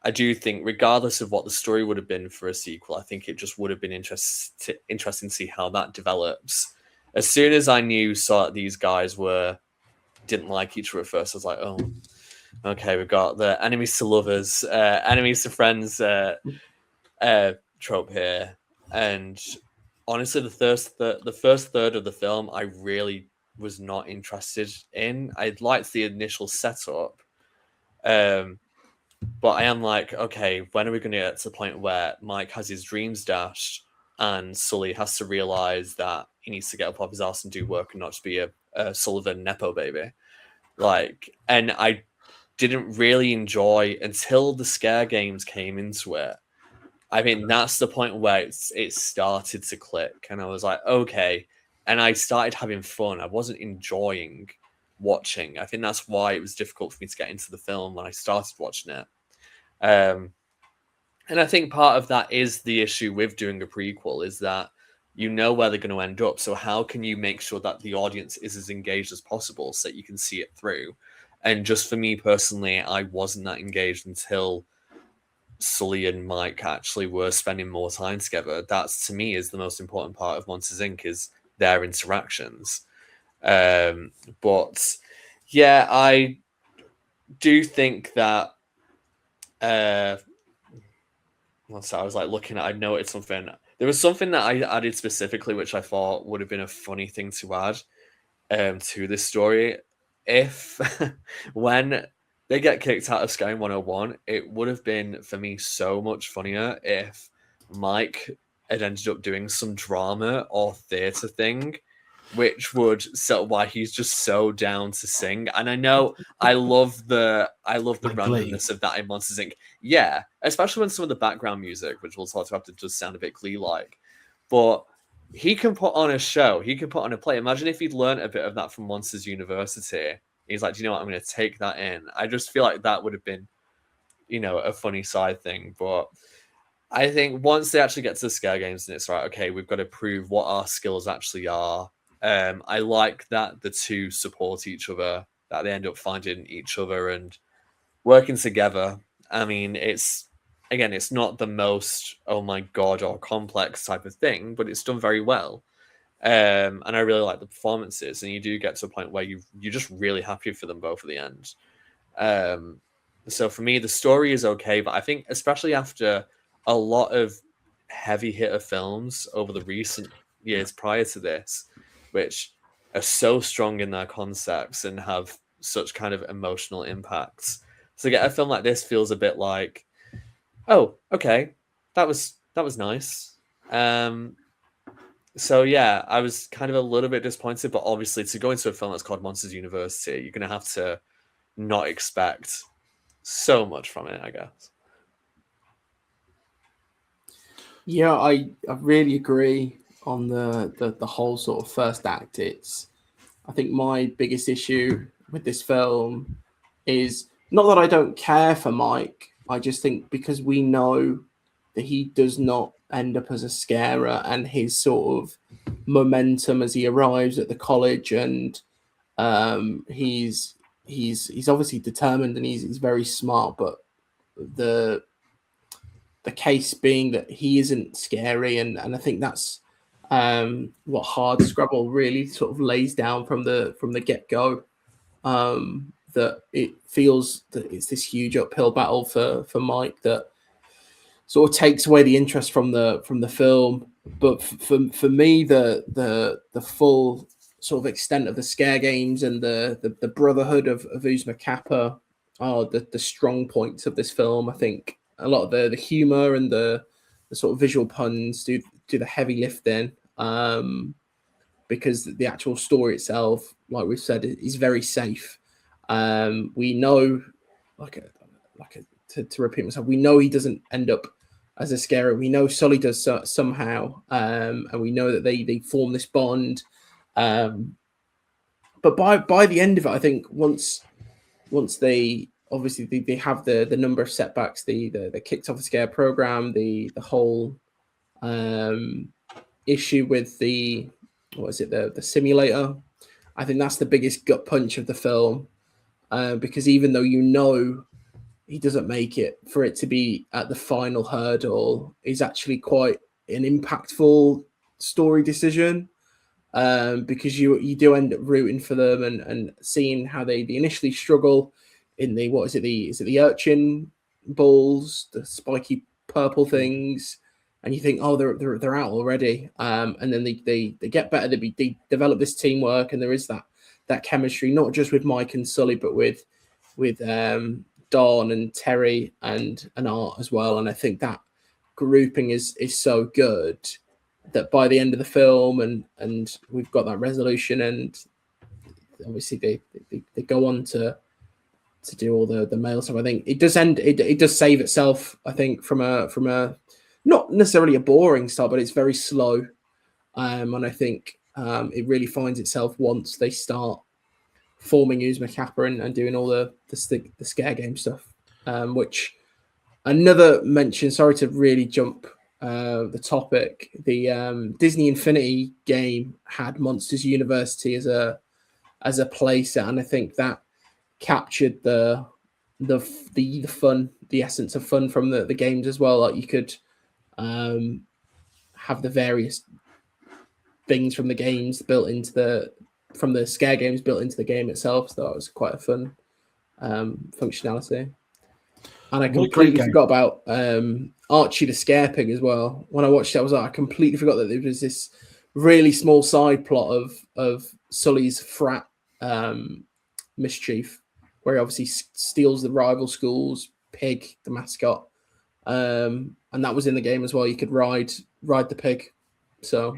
I do think, regardless of what the story would have been for a sequel, I think it just would have been interesting to see how that develops. As soon as I saw that these guys didn't like each other at first, I was like, oh, okay, we've got the enemies to lovers, enemies to friends trope here. And honestly, the first third of the film, I really was not interested in. I liked the initial setup, but I am like, okay, when are we going to get to the point where Mike has his dreams dashed and Sully has to realize that he needs to get up off his ass and do work and not just be a Sullivan Nepo baby? Like, and I didn't really enjoy until the scare games came into it. I mean, that's the point where it started to click, and I was like, okay. And I started having fun. I wasn't enjoying watching. I think that's why it was difficult for me to get into the film when I started watching it. And I think part of that is the issue with doing a prequel, is that you know where they're going to end up. So how can you make sure that the audience is as engaged as possible so that you can see it through? And just for me personally, I wasn't that engaged until Sully and Mike actually were spending more time together. That's, to me, is the most important part of Monsters Inc. is their interactions. But yeah, I do think that once I was like looking at, I noted something. There was something that I added specifically, which I thought would have been a funny thing to add to this story. If when they get kicked out of Sky 101, it would have been for me so much funnier if Mike had ended up doing some drama or theatre thing, which would sell why he's just so down to sing. And I know I love the Like randomness of that in Monsters Inc. Yeah, especially when some of the background music, which we'll talk about, does sound a bit Glee-like. But he can put on a show. He can put on a play. Imagine if he'd learned a bit of that from Monsters University. He's like, do you know what? I'm going to take that in. I just feel like that would have been, a funny side thing. But I think once they actually get to the scare games and it's right, okay, we've got to prove what our skills actually are. I like that the two support each other, that they end up finding each other and working together. I mean, it's not the most, oh my God, or complex type of thing, but it's done very well. And I really like the performances, and you do get to a point where you're just really happy for them both at the end. So for me, the story is okay, but I think especially after a lot of heavy hitter films over the recent years prior to this, which are so strong in their concepts and have such kind of emotional impacts, to get a film like this feels a bit like, oh, okay, that was nice. So yeah, I was kind of a little bit disappointed, but obviously to go into a film that's called Monsters University, you're going to have to not expect so much from it, I guess. Yeah, I really agree on the whole sort of first act. I think my biggest issue with this film is not that I don't care for Mike. I just think because we know that he does not end up as a scarer, and his sort of momentum as he arrives at the college, and he's obviously determined and he's very smart, but the case being that he isn't scary, and I think that's what Hard Scrabble really sort of lays down from the get-go, that it feels that it's this huge uphill battle for Mike that sort of takes away the interest from the film. But for me, the full sort of extent of the scare games and the brotherhood of Uzma Kappa are the strong points of this film. I think a lot of the humor and the sort of visual puns do the heavy lifting, because the actual story itself, like we've said, is very safe. We know, to repeat myself, we know he doesn't end up as a scarer. We know Sully does somehow, and we know that they form this bond. But by the end of it, I think once they obviously they have the number of setbacks, the kicked off the scare program, the whole issue with the simulator. I think that's the biggest gut punch of the film, because even though he doesn't make it, for it to be at the final hurdle is actually quite an impactful story decision, because you do end up rooting for them and seeing how they initially struggle in the urchin balls, the spiky purple things, and you think, oh, they're out already, and then they get better. They develop this teamwork, and there is that chemistry, not just with Mike and Sully, but with Don and Terry and Art as well. And I think that grouping is so good that by the end of the film, and we've got that resolution, and obviously they go on to do all the male stuff. I think it does end. It does save itself. I think from a not necessarily a boring start, but it's very slow, and I think it really finds itself once they start forming Uzma Kappa and doing all the scare game stuff. Which another mention. Sorry to really jump the topic. The Disney Infinity game had Monsters University as a playset, and I think that captured the fun, the essence of fun from the games as well. Like you could have the various things from the games built into from the scare games built into the game itself. So that was quite a fun functionality. And I completely forgot about Archie the Scare Pig as well. When I watched it, I completely forgot that there was this really small side plot of Sully's frat mischief, where he obviously steals the rival school's pig, the mascot, and that was in the game as well. You could ride the pig. So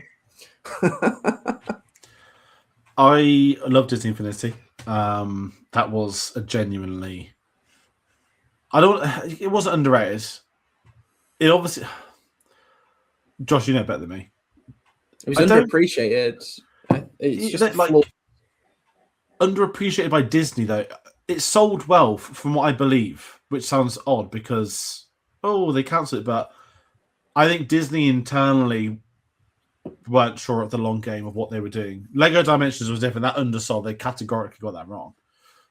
I love Disney Infinity. That was a genuinely. It wasn't underrated. It obviously. Josh, you know better than me. It was underappreciated. It's just like underappreciated by Disney though. It sold well from what I believe, which sounds odd because they cancelled it, but I think Disney internally weren't sure at the long game of what they were doing. Lego Dimensions was different. That undersold. They categorically got that wrong.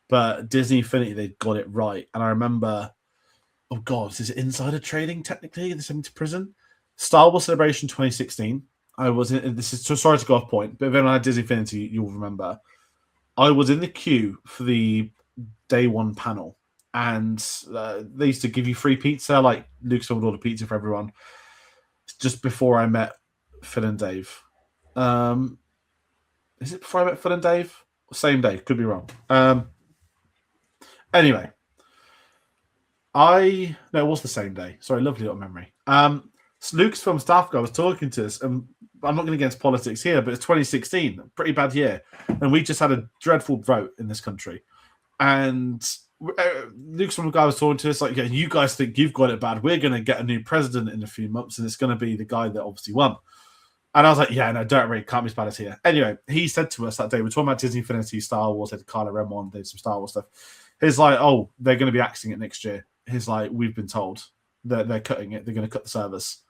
But Disney Infinity, they got it right. And I remember, oh God, is it insider trading technically? They sent me to prison. Star Wars Celebration 2016. I was in, this is so sorry to go off point, but if anyone had Disney Infinity, you'll remember. I was in the queue for the day one panel, and they used to give you free pizza, like Lucasfilm would order pizza for everyone. Just before I met Phil and Dave. Is it before I met Phil and Dave? Same day, could be wrong. Anyway, it was the same day. Sorry, lovely little memory. Lucasfilm staff guy was talking to us, and I'm not going to get into politics here, but it's 2016, a pretty bad year, and we just had a dreadful vote in this country. And Lucasfilm guy was talking to us like, "Yeah, you guys think you've got it bad. We're going to get a new president in a few months, and it's going to be the guy that obviously won." And I was like, "Yeah, no, don't worry, can't be as bad as here." Anyway, he said to us that day, we're talking about Disney Infinity, Star Wars, had Kylo Ren on, did some Star Wars stuff. He's like, "Oh, they're going to be axing it next year." He's like, "We've been told that they're cutting it. They're going to cut the service."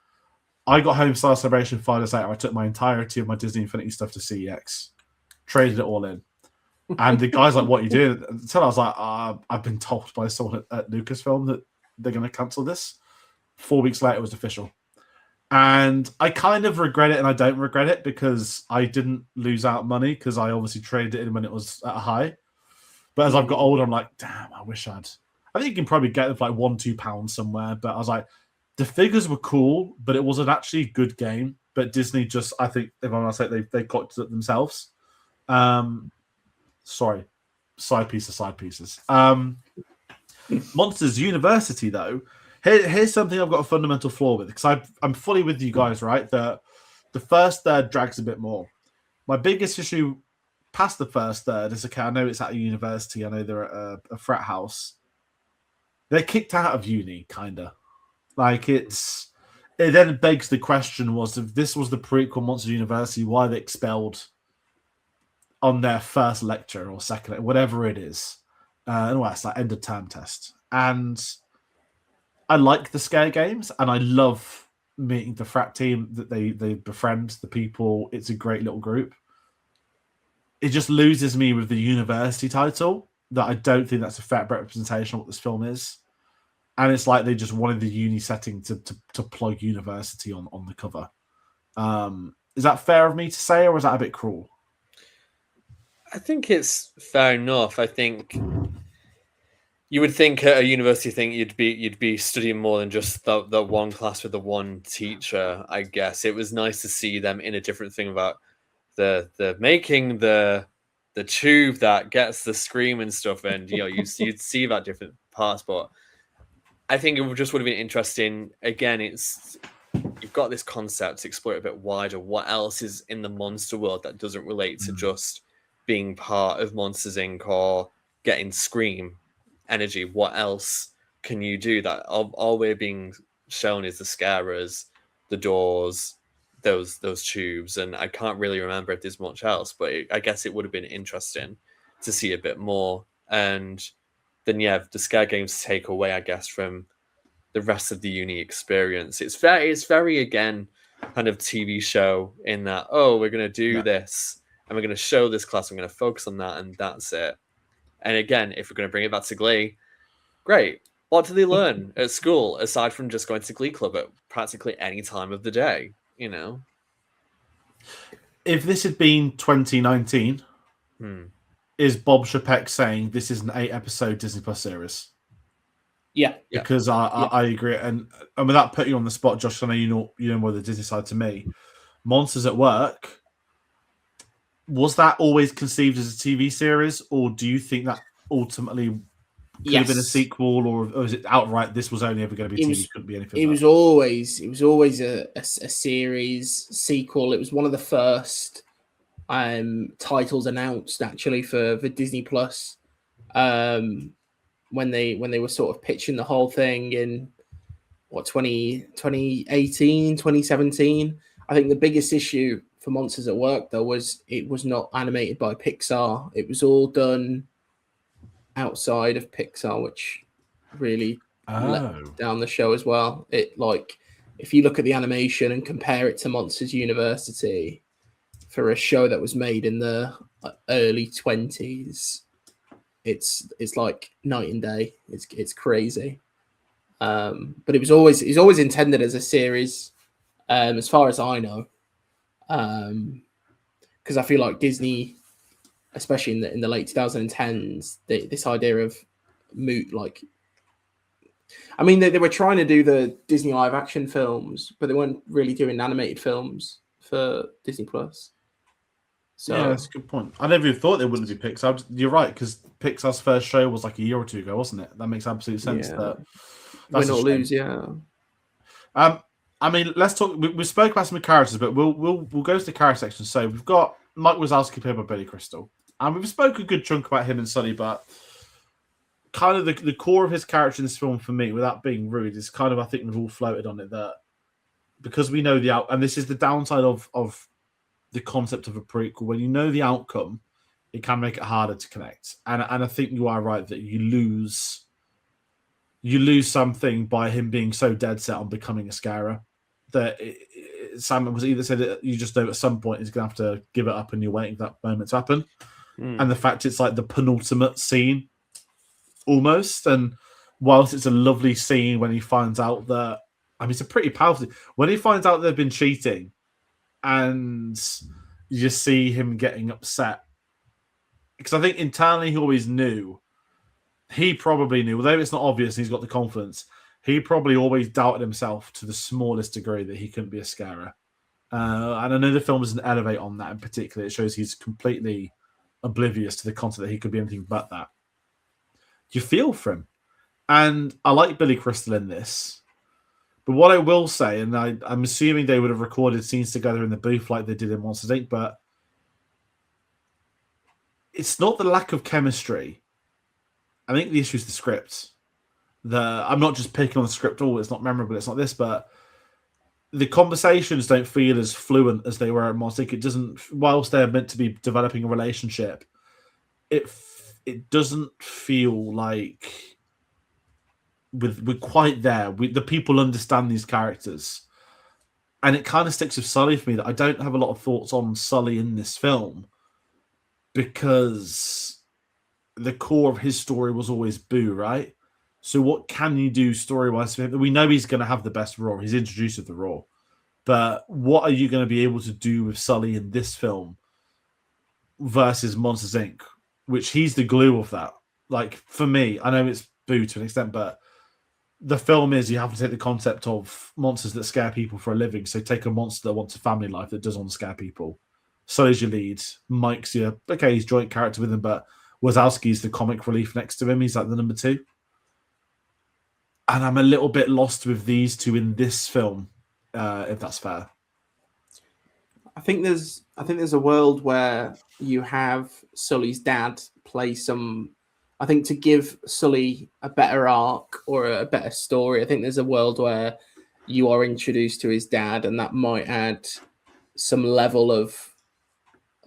I got home Star Celebration 5 days later. I took my entirety of my Disney Infinity stuff to CEX, traded it all in. And the guy's like, "What are you doing?" So I was like, "I've been told by someone at Lucasfilm that they're going to cancel this." 4 weeks later, it was official. And I kind of regret it, and I don't regret it because I didn't lose out money because I obviously traded it in when it was at a high. But as I've got older, I'm like, damn, I wish I'd. I think you can probably get it for like £1-2 somewhere. But I was like, the figures were cool, but it was an actually good game. But Disney just, I think, if I'm honest, they got it themselves. Sorry, side pieces. Monsters University, though. Here's something I've got a fundamental flaw with, because I'm fully with you guys, right? The first third drags a bit more. My biggest issue past the first third is, okay, I know it's at a university. I know they're at a frat house. They're kicked out of uni, kind of. Like, it then begs the question was, if this was the prequel Monsters University, why are they expelled on their first lecture or second, whatever it is? It's like end of term test. And I like the scare games, and I love meeting the frat team that they befriend the people. It's a great little group. It just loses me with the university title, that I don't think that's a fair representation of what this film is. And it's like they just wanted the uni setting to plug university on the cover. Is that fair of me to say, or is that a bit cruel? I think it's fair enough. I think You would think at a university thing you'd be studying more than just the one class with the one teacher. I guess it was nice to see them in a different thing about the making the tube that gets the scream and stuff, and you'd see about different parts. But I think it just would have been interesting. Again, you've got this concept to explore it a bit wider. What else is in the monster world that doesn't relate to just being part of Monsters Inc. or getting Scream energy? What else can you do? That all we're being shown is the scarers, the doors, those tubes, and I can't really remember if there's much else. But I guess it would have been interesting to see a bit more. And then the scare games take away, I guess, from the rest of the uni experience. It's very again kind of TV show in that, oh, we're gonna do this and we're gonna show this class, we're gonna focus on that, and that's it. And again, if we're gonna bring it back to Glee, great. What do they learn at school aside from just going to Glee Club at practically any time of the day? If this had been 2019, is Bob Chapek saying this is an 8-episode Disney Plus series? Yeah, because I agree, and without putting you on the spot, Josh, I know you know more of the Disney side to me. Monsters at Work, was that always conceived as a TV series, or do you think that ultimately could have been a sequel, or is it outright this was only ever going to be TV? Couldn't be anything. It was always a series sequel. It was one of the first titles announced actually for Disney Plus. When they were sort of pitching the whole thing in 2018, 2017. I think the biggest issue for Monsters at Work though was it was not animated by Pixar. It was all done outside of Pixar, which really let down the show as well. It if you look at the animation and compare it to Monsters University for a show that was made in the early 20s, it's like night and day. It's crazy. But it was always intended as a series, as far as I know. Because I feel like Disney, especially in the late 2010s, this idea of they were trying to do the Disney live action films, but they weren't really doing animated films for Disney Plus. So yeah, that's a good point. I never even thought they wouldn't do Pixar. You're right, because Pixar's first show was like a year or two ago, wasn't it? That makes absolute sense. Win or lose, yeah. Let's talk. We spoke about some characters, but we'll go to the character section. So we've got Mike Wazowski played by Billy Crystal, and we've spoken a good chunk about him and Sully, but kind of the core of his character in this film for me, without being rude, is kind of, I think we've all floated on it, that because we know and this is the downside of the concept of a prequel. When you know the outcome, it can make it harder to connect. And I think you are right that you lose something by him being so dead set on becoming a scarer. That Sam was either said that you just know at some point he's going to have to give it up, and you're waiting for that moment to happen. And the fact it's like the penultimate scene, almost. And whilst it's a lovely scene when he finds out that, it's a pretty powerful. When he finds out they've been cheating, and you see him getting upset, because I think internally he always knew. He probably knew, although it's not obvious and he's got the confidence, he probably always doubted himself to the smallest degree that he couldn't be a scarer. And I know the film doesn't elevate on that in particular. It shows he's completely oblivious to the concept that he could be anything but that. You feel for him. And I like Billy Crystal in this. But what I will say, and I'm assuming they would have recorded scenes together in the booth like they did in Monsters Inc., but it's not the lack of chemistry. I think the issue is the script. I'm not just picking on the script, it's not memorable, it's not this, but the conversations don't feel as fluent as they were at Monsters Inc. It doesn't, whilst they're meant to be developing a relationship, it doesn't feel like we're quite there. The people understand these characters. And it kind of sticks with Sully for me that I don't have a lot of thoughts on Sully in this film, because the core of his story was always Boo, right? So what can you do story-wise for him? We know he's going to have the best role. He's introduced with the role. But what are you going to be able to do with Sully in this film versus Monsters Inc., which he's the glue of that? Like, for me, I know it's Boo to an extent, but the film is you have to take the concept of monsters that scare people for a living. So take a monster that wants a family life that doesn't want to scare people. Sully's your lead. Mike's your he's joint character with him, but Wazowski's the comic relief next to him. He's like the number 2. And I'm a little bit lost with these two in this film, if that's fair. I think there's a world where you have Sully's dad play some. I think to give Sully a better arc or a better story, I think there's a world where you are introduced to his dad, and that might add some level of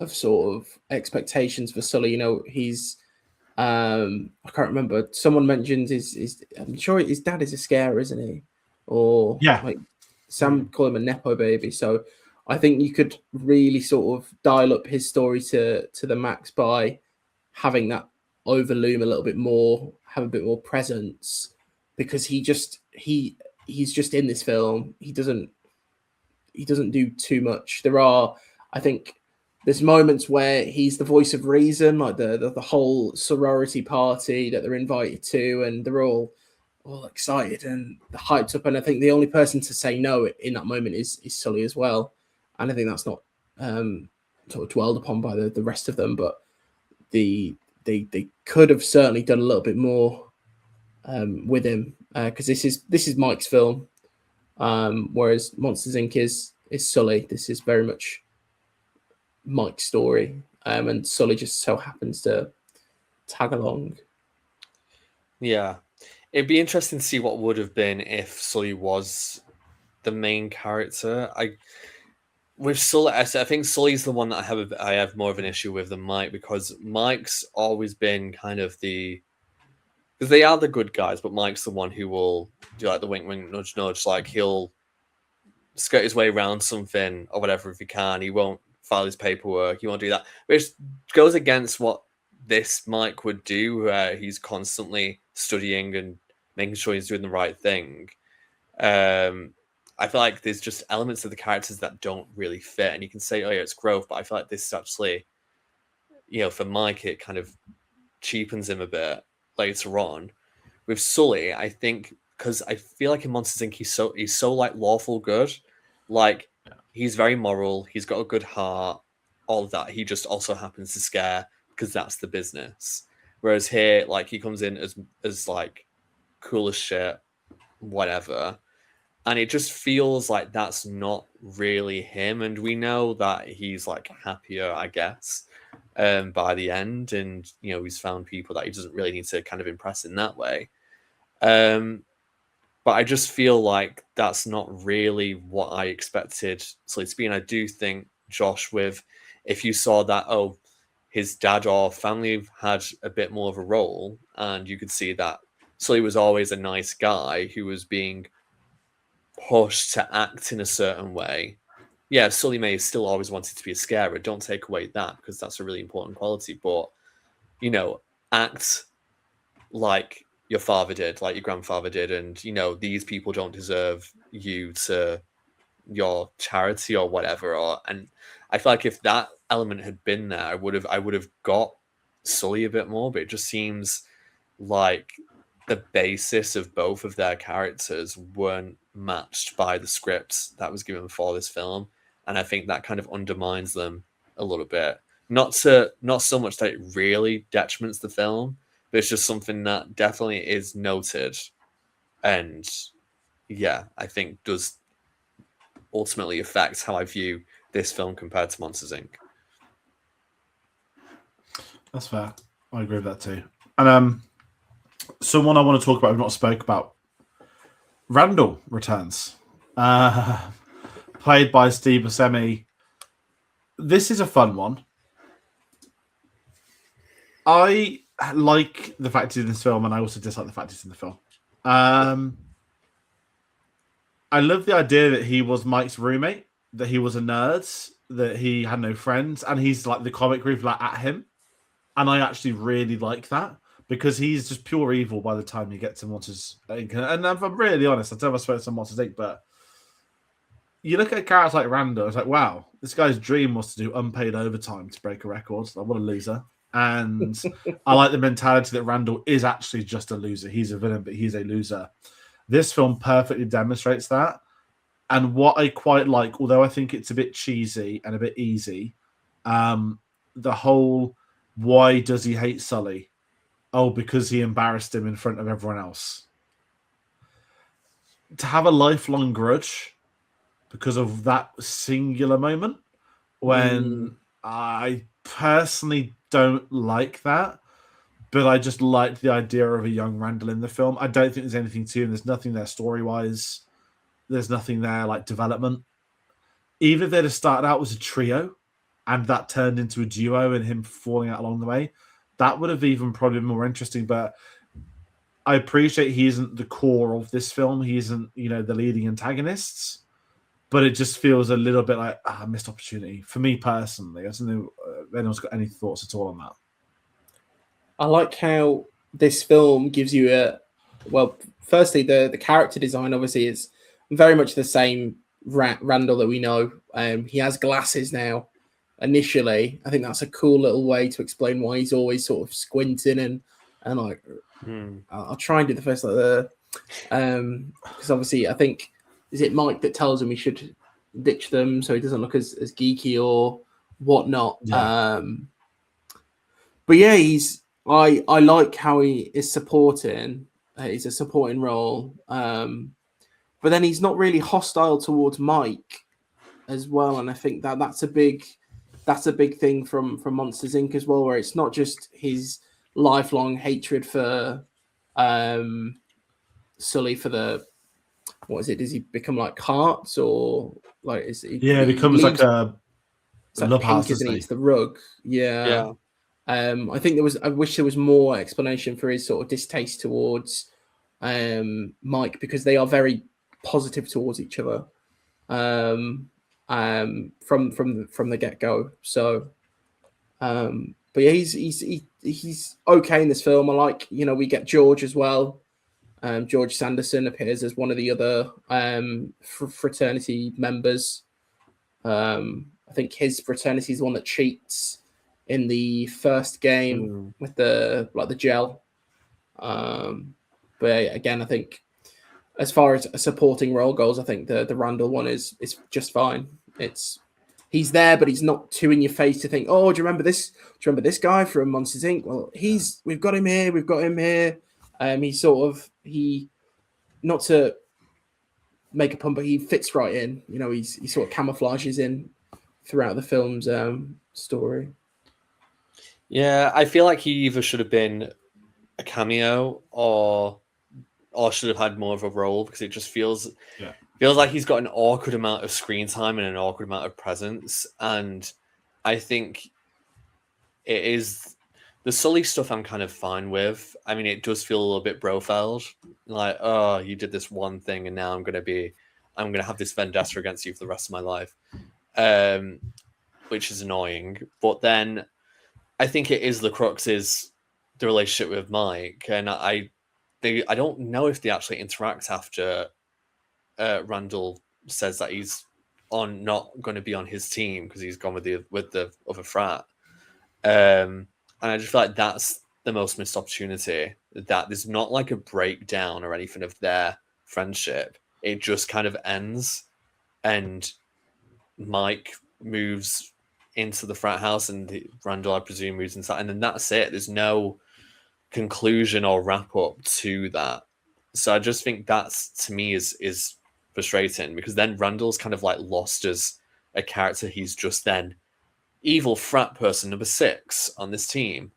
sort of expectations for Sully. You know, he's I can't remember. Someone mentioned his I'm sure his dad is a scarer, isn't he? Or yeah, like Sam call him a nepo baby. So I think you could really sort of dial up his story to the max by having that overloom a little bit more, have a bit more presence, because he's just in this film. He doesn't do too much. I think there's moments where he's the voice of reason, like the whole sorority party that they're invited to, and they're all excited and hyped up. And I think the only person to say no in that moment is Sully as well. And I think that's not sort of dwelled upon by the rest of them, but they could have certainly done a little bit more with him, because this is Mike's film, whereas Monsters Inc. is Sully. This is very much Mike's story, and Sully just so happens to tag along. Yeah, it'd be interesting to see what would have been if Sully was the main character. With Sully, I think Sully's the one that I have more of an issue with than Mike, because Mike's always been kind of because they are the good guys, but Mike's the one who will do like the wink, wink, nudge, nudge. Like he'll skirt his way around something or whatever if he can. He won't file his paperwork. He won't do that, which goes against what this Mike would do, where he's constantly studying and making sure he's doing the right thing. I feel like there's just elements of the characters that don't really fit, and you can say, oh yeah, it's growth, but I feel like this is actually, for Mike, it kind of cheapens him a bit later on. With Sully, I think, because I feel like in Monsters Inc. he's so like lawful good, like he's very moral, he's got a good heart, all of that. He just also happens to scare because that's the business. Whereas here, like he comes in as like cool as shit, whatever. And it just feels like that's not really him. And we know that he's like happier, I guess, by the end. And, he's found people that he doesn't really need to kind of impress in that way. But I just feel like that's not really what I expected Sully to be. And I do think, Josh, if you saw that, his dad or family had a bit more of a role, and you could see that Sully was always a nice guy who was being pushed to act in a certain way. Yeah, Sully may have still always wanted to be a scarer. Don't take away that, because that's a really important quality. But, act like your father did, like your grandfather did, and, these people don't deserve you to your charity or whatever. And I feel like if that element had been there, I would have got Sully a bit more. But it just seems like the basis of both of their characters weren't matched by the script that was given for this film, and I think that kind of undermines them a little bit. Not so much that it really detriments the film, but it's just something that definitely is noted, and I think does ultimately affect how I view this film compared to Monsters Inc. That's fair. I agree with that too. And someone I want to talk about, we've not spoke about. Randall returns, played by Steve Buscemi. This is a fun one. I like the fact he's in this film, and I also dislike the fact he's in the film. I love the idea that he was Mike's roommate, that he was a nerd, that he had no friends, and he's like the comic relief at him. And I actually really like that, because he's just pure evil by the time you get to Monsters Inc. And if I'm really honest, I've never spoken to Monsters Inc., but you look at characters like Randall, it's like, wow, this guy's dream was to do unpaid overtime to break a record. Like, what a loser. And I like the mentality that Randall is actually just a loser. He's a villain, but he's a loser. This film perfectly demonstrates that. And what I quite like, although I think it's a bit cheesy and a bit easy, the whole why does he hate Sully? Oh, because he embarrassed him in front of everyone else. To have a lifelong grudge because of that singular moment when I personally don't like that, but I just liked the idea of a young Randall in the film. I don't think there's anything to him. There's nothing there story-wise. There's nothing there like development. Even if they'd have started out as a trio and that turned into a duo and him falling out along the way, that would have even probably been more interesting. But I appreciate he isn't the core of this film. He isn't, the leading antagonists. But it just feels a little bit like a missed opportunity for me personally. I don't know if anyone's got any thoughts at all on that. I like how this film gives you firstly, the character design obviously is very much the same Randall that we know. He has glasses now. Initially, I think that's a cool little way to explain why he's always sort of squinting and like. I'll try and do the first because obviously I think is it Mike that tells him he should ditch them so he doesn't look as geeky or whatnot. Yeah. But yeah, I like how he is supporting. He's a supporting role, but then he's not really hostile towards Mike as well. And I think that's a big thing from Monsters Inc. as well, where it's not just his lifelong hatred for Sully for the what is it? Does he become like Hearts or like is he? Yeah, it becomes like a love hearts, isn't he? It's the rug. Yeah. I think I wish there was more explanation for his sort of distaste towards Mike because they are very positive towards each other from the get go. So, but yeah, he's okay in this film. I like we get George as well. George Sanderson appears as one of the other fraternity members. I think his fraternity is the one that cheats in the first game with the gel. But again, I think as far as a supporting role goes, I think the Randall one is just fine. He's there, but he's not too in your face to think, oh, do you remember this? Do you remember this guy from Monsters Inc? Well, we've got him here. He not to make a pun, but he fits right in. He sort of camouflages in throughout the film's story. Yeah, I feel like he either should have been a cameo or should have had more of a role because it just feels like he's got an awkward amount of screen time and an awkward amount of presence. And I think it is the Sully stuff I'm kind of fine with. I mean, it does feel a little bit Brofeld, like, oh, you did this one thing and now I'm going to have this vendetta against you for the rest of my life, which is annoying. But then I think it is the crux is the relationship with Mike. And I don't know if they actually interact after Randall says that he's not going to be on his team because he's gone with the other frat. And I just feel like that's the most missed opportunity. That there's not like a breakdown or anything of their friendship. It just kind of ends, and Mike moves into the frat house, and Randall, I presume, moves inside, and then that's it. There's no conclusion or wrap up to that. So I just think that's, to me, is frustrating because then Randall's kind of like lost as a character. He's just then evil frat person number 6 on this team.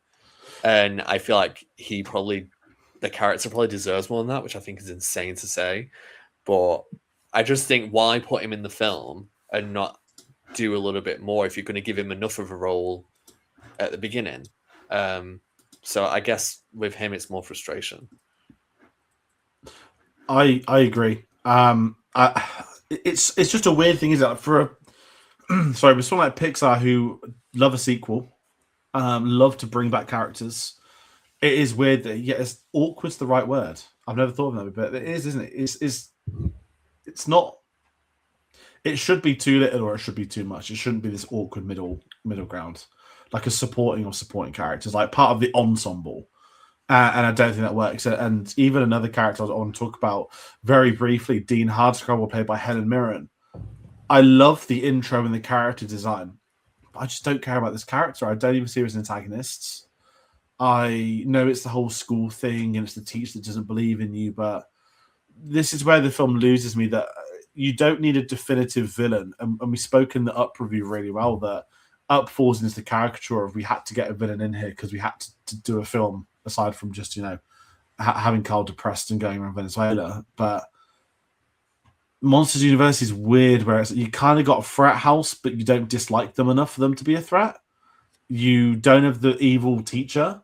And I feel like the character probably deserves more than that, which I think is insane to say. But I just think why put him in the film and not do a little bit more if you're going to give him enough of a role at the beginning? So I guess with him, it's more frustration. I agree. It's just a weird thing, isn't it? For we're talking like Pixar who love a sequel, love to bring back characters. It is weird that it's awkward's the right word. I've never thought of that, but it is, isn't it? It's not. It should be too little or it should be too much. It shouldn't be this awkward middle ground. like a supporting characters, like part of the ensemble. And I don't think that works. And even another character I want to talk about very briefly, Dean Hardscrabble, played by Helen Mirren. I love the intro and the character design. I just don't care about this character. I don't even see her as an antagonist. I know it's the whole school thing and it's the teacher that doesn't believe in you, but this is where the film loses me, that you don't need a definitive villain. And we spoke in the Up review really well that Up falls into the caricature of we had to get a villain in here because we had to do a film aside from just, having Carl depressed and going around Venezuela. But Monsters University is weird where you kind of got a threat house, but you don't dislike them enough for them to be a threat. You don't have the evil teacher.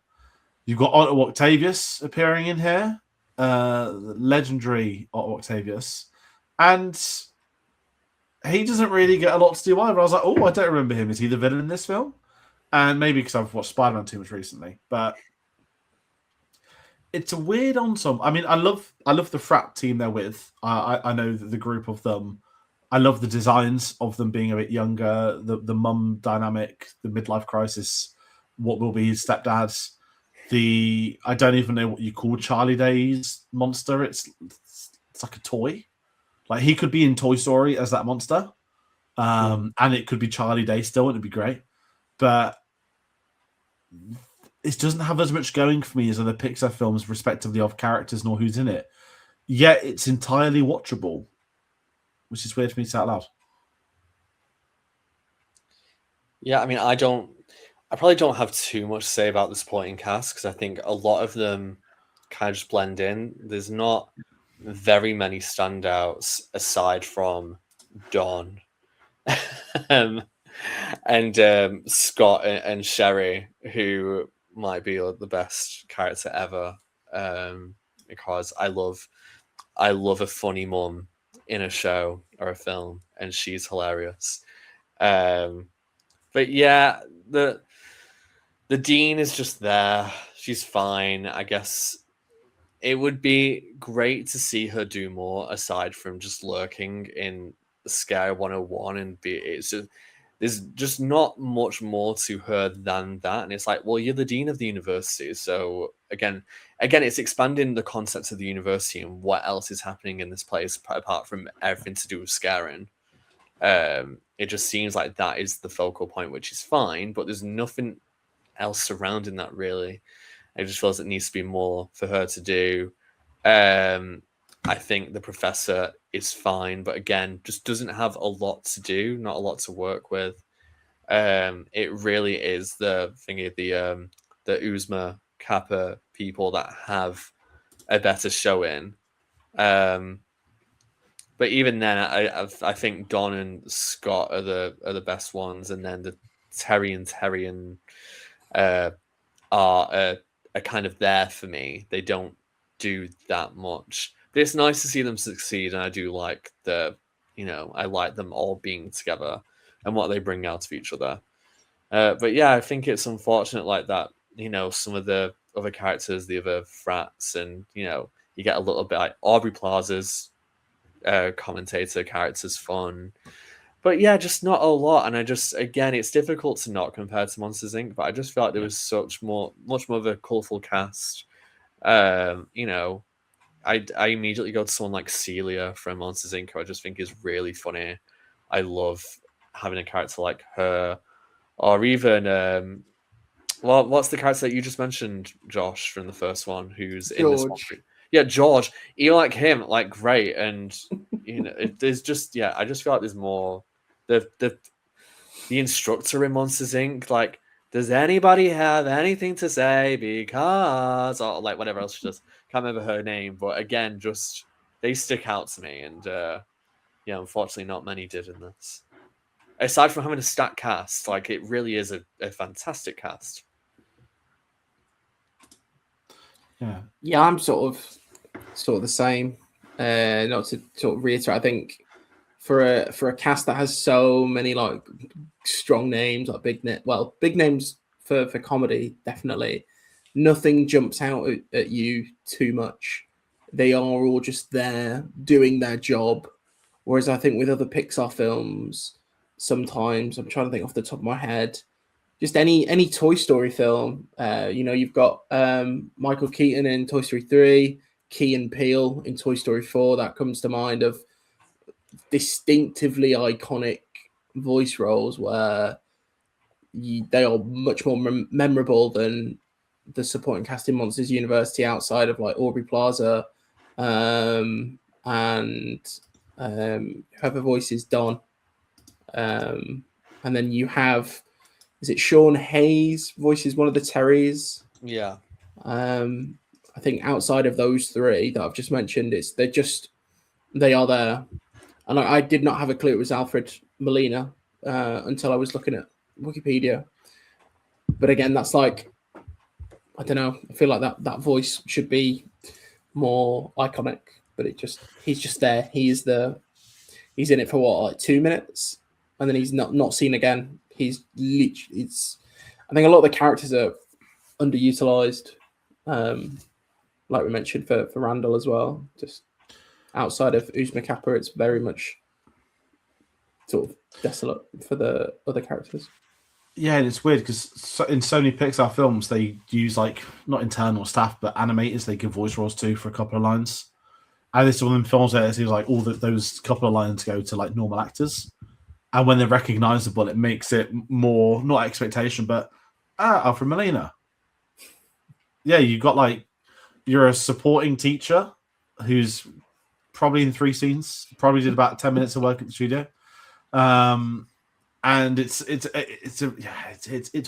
You've got Otto Octavius appearing in here, legendary Otto Octavius, and he doesn't really get a lot to do either. I was like, oh, I don't remember him. Is he the villain in this film? And maybe because I've watched Spider-Man too much recently, but it's a weird ensemble. I mean, I love the frat team they're with. I know that the group of them. I love the designs of them being a bit younger, the mum dynamic, the midlife crisis, what will be his stepdad. I don't even know what you call Charlie Day's monster. It's like a toy. Like he could be in Toy Story as that monster. And it could be Charlie Day still, and it'd be great. But it doesn't have as much going for me as other Pixar films, respectively, of characters nor who's in it. Yet it's entirely watchable, which is weird for me to say out loud. Yeah, I mean, I probably don't have too much to say about the supporting cast because I think a lot of them kind of just blend in. There's not very many standouts aside from Don and Scott and Sherry, who might be the best character ever, because I love a funny mum in a show or a film, and she's hilarious. But yeah, the dean is just there. She's fine. I guess it would be great to see her do more aside from just lurking in Scare 101 and there's just not much more to her than that. And it's like, well, you're the dean of the university. So again, it's expanding the concept of the university and what else is happening in this place apart from everything to do with scaring. It just seems like that is the focal point, which is fine, but there's nothing else surrounding that really. It just feels it needs to be more for her to do. I think the professor is fine, but again, just doesn't have a lot to do, not a lot to work with. It really is the thing of the Uzma Kappa people that have a better showing. But even then, I think Don and Scott are the best ones, and then the Terry are kind of there for me. They don't do that much, but it's nice to see them succeed, and I do like I like them all being together and what they bring out of each other. But yeah, I think it's unfortunate like that. Some of the other characters, the other frats, and you get a little bit like Aubrey Plaza's commentator character's fun, but yeah, just not a lot. And again, it's difficult to not compare to Monsters Inc., but I just felt like there was much more of a colourful cast. I immediately go to someone like Celia from Monsters Inc., who I just think is really funny. I love having a character like her, or even what's the character that you just mentioned, Josh, from the first one, who's George. in this one? Yeah, George. You like him, like great, and there's just I just feel like there's more. The instructor in Monsters Inc. Like, does anybody have anything to say? Because or like whatever else. Just can't remember her name, but again, just they stick out to me, and unfortunately, not many did in this. Aside from having a stacked cast, like it really is a fantastic cast. Yeah, I'm sort of the same. Not to sort of reiterate, I think for a cast that has so many like strong names, like big names for comedy, definitely nothing jumps out at you too much. They are all just there doing their job. Whereas I think with other Pixar films, sometimes I'm trying to think off the top of my head, just any Toy Story film. You've got Michael Keaton in Toy Story 3, Key and Peele in Toy Story 4. That comes to mind of distinctively iconic voice roles where they are much more memorable than the supporting cast in Monsters University outside of like Aubrey Plaza and whoever voices Don. And then you have, is it Sean Hayes voices one of the Terrys? Yeah. I think outside of those three that I've just mentioned, they are there. And I did not have a clue it was Alfred Molina until I was looking at Wikipedia. But again, that's like, I don't know. I feel like that voice should be more iconic, but he's just there. He's in it for what, like 2 minutes, and then he's not seen again. He's literally. I think a lot of the characters are underutilized, like we mentioned for Randall as well. Just outside of Uzma Kappa, it's very much sort of desolate for the other characters. Yeah, and it's weird because in Sony Pixar films, they use like not internal staff but animators they give voice roles to for a couple of lines. And this is one of them films where it seems like those couple of lines go to like normal actors, and when they're recognizable, it makes it more not expectation, but Alfred Molina. Yeah, you got like you're a supporting teacher who's probably in 3 scenes, probably did about 10 minutes of work at the studio. And it's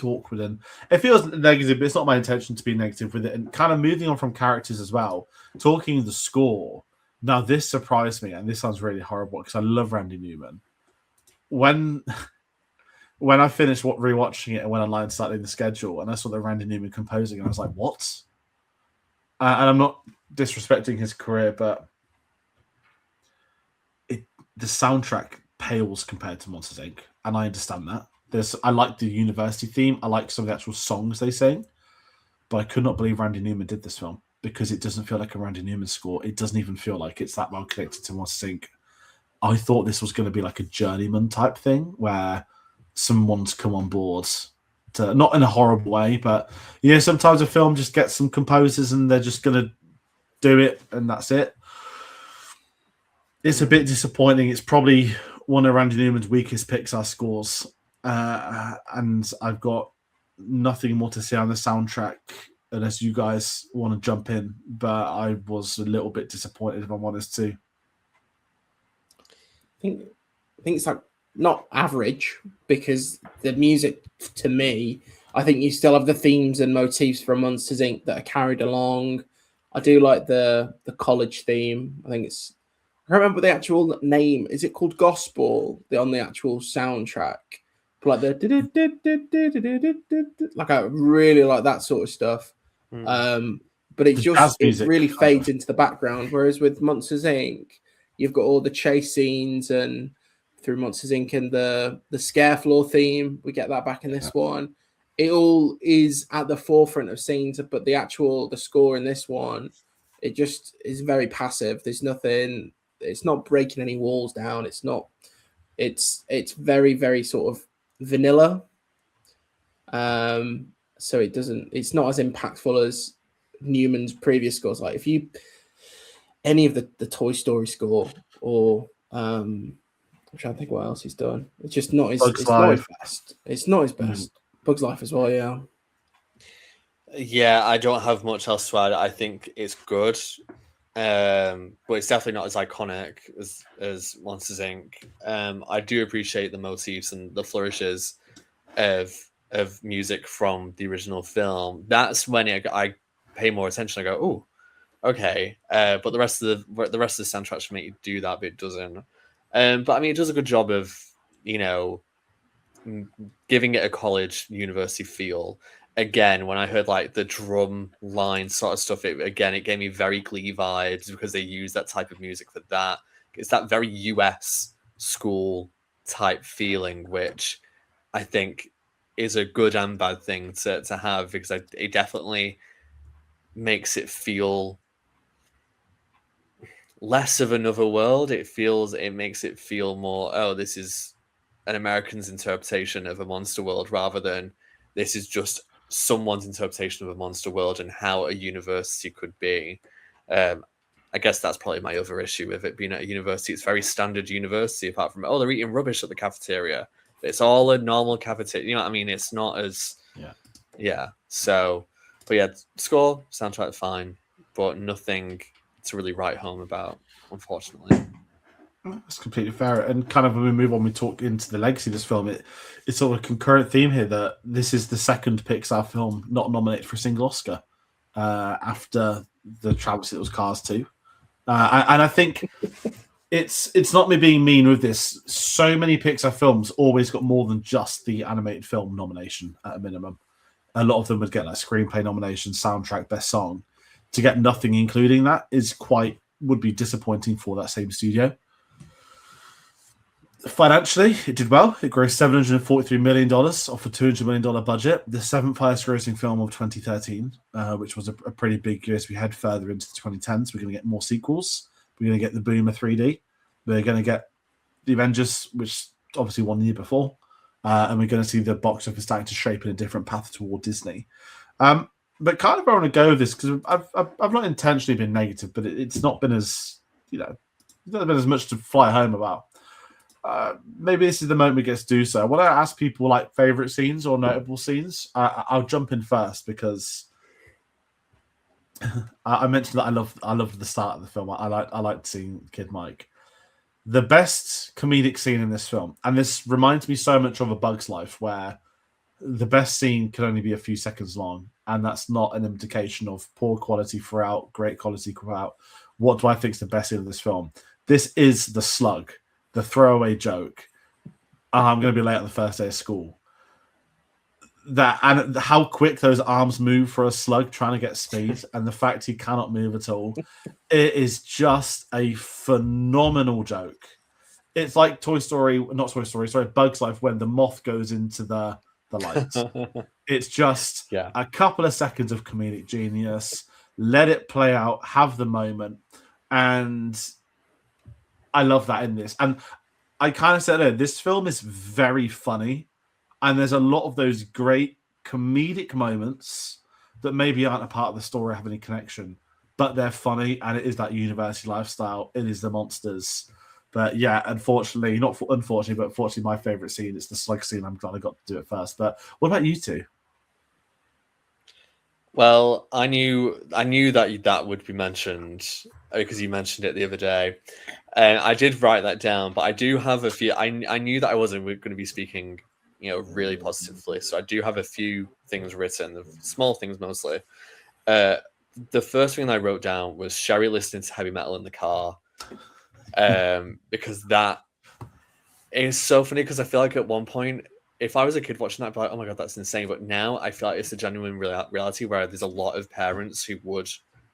awkward and it feels negative, but it's not my intention to be negative with it. And kind of moving on from characters as well, talking the score. Now this surprised me, and this sounds really horrible because I love Randy Newman. When I finished rewatching it and went online starting the schedule, and I saw the Randy Newman composing, and I was like, "What?" And I'm not disrespecting his career, but the soundtrack pales compared to Monsters Inc. And I understand that. I like the university theme. I like some of the actual songs they sing. But I could not believe Randy Newman did this film because it doesn't feel like a Randy Newman score. It doesn't even feel like it's that well connected to Monsters Inc. I thought this was going to be like a journeyman type thing where someone's come on board to, not in a horrible way, but sometimes a film just gets some composers and they're just going to do it and that's it. It's a bit disappointing. It's probably one of Randy Newman's weakest Pixar scores. And I've got nothing more to say on the soundtrack unless you guys want to jump in. But I was a little bit disappointed, if I'm honest, too. I think it's like not average because the music, to me, I think you still have the themes and motifs from Monsters Inc. that are carried along. I do like the college theme. I can't remember the actual name. Is it called Gospel? On the actual soundtrack, like I really like that sort of stuff. But it really fades into the background. Whereas with Monsters Inc., you've got all the chase scenes, and through Monsters Inc. and the scare floor theme, we get that back in this one. It all is at the forefront of scenes, but the score in this one, it just is very passive. There's nothing. It's not breaking any walls down. It's not. It's very, very sort of vanilla. So it doesn't. It's not as impactful as Newman's previous scores. Like if you any of the Toy Story score or I'm trying to think what else he's done. It's just not his. Not his best. It's not his best. Bugs Life as well. Yeah. Yeah, I don't have much else to add. I think it's good. But it's definitely not as iconic as Monsters Inc. I do appreciate the motifs and the flourishes of music from the original film. That's when I pay more attention. I go, oh, okay. But the rest of the soundtrack should make you do that, but it doesn't. But I mean, it does a good job of giving it a college university feel. Again, when I heard like the drum line sort of stuff, it gave me very Glee vibes because they use that type of music for that. It's that very US school type feeling, which I think is a good and bad thing to have because it definitely makes it feel less of another world. It makes it feel more, oh, this is an American's interpretation of a monster world rather than This is just someone's interpretation of a monster world and how a university could be. I guess that's probably my other issue with it being at a university. It's very standard university, apart from, they're eating rubbish at the cafeteria. It's all a normal cafeteria. You know what I mean? It's not as... Yeah. So, but yeah, score, soundtrack, fine, but nothing to really write home about, unfortunately. That's completely fair. And kind of when we move on, we talk into the legacy of this film. It's sort of a concurrent theme here that this is the second Pixar film not nominated for a single Oscar after the travesty that was Cars 2. And I think it's not me being mean with this. So many Pixar films always got more than just the animated film nomination at a minimum. A lot of them would get like screenplay nomination, soundtrack, best song. To get nothing including that would be disappointing for that same studio. Financially, it did well. It grossed $743 million off a $200 million budget, the seventh highest grossing film of 2013, which was a pretty big year as we head further into the 2010s. We're going to get more sequels. We're going to get the Boomer 3D. We're going to get the Avengers, which obviously won the year before. And we're going to see the box office starting to shape in a different path toward Disney. But kind of where I want to go with this, because I've not intentionally been negative, but it's not been as, there's not been as much to fly home about. Maybe this is the moment we get to do so. I want to ask people like favorite scenes or notable scenes. I'll jump in first because I mentioned that I love the start of the film. I liked seeing Kid Mike. The best comedic scene in this film, and this reminds me so much of A Bug's Life, where the best scene can only be a few seconds long, and that's not an indication of poor quality throughout, great quality throughout. What do I think is the best scene of this film? This is the slug. The throwaway joke. I'm going to be late on the first day of school. That and how quick those arms move for a slug trying to get speed, and the fact he cannot move at all. It is just a phenomenal joke. It's like Bug's Life when the moth goes into the lights. It's just a couple of seconds of comedic genius. Let it play out, have the moment, and I love that in this. And I kind of said, this film is very funny. And there's a lot of those great comedic moments that maybe aren't a part of the story, have any connection, but they're funny. And it is that university lifestyle. It is the monsters. But yeah, fortunately, my favorite scene is the slug scene. I'm glad I got to do it first. But what about you two? Well, I knew that would be mentioned because you mentioned it the other day. And I did write that down, but I do have a few. I knew that I wasn't going to be speaking, really positively. So I do have a few things written, the small things mostly. The first thing I wrote down was Sherry listening to heavy metal in the car, because that is so funny. Because I feel like at one point, if I was a kid watching that, I'd be like, oh my God, that's insane. But now I feel like it's a genuine reality where there's a lot of parents who would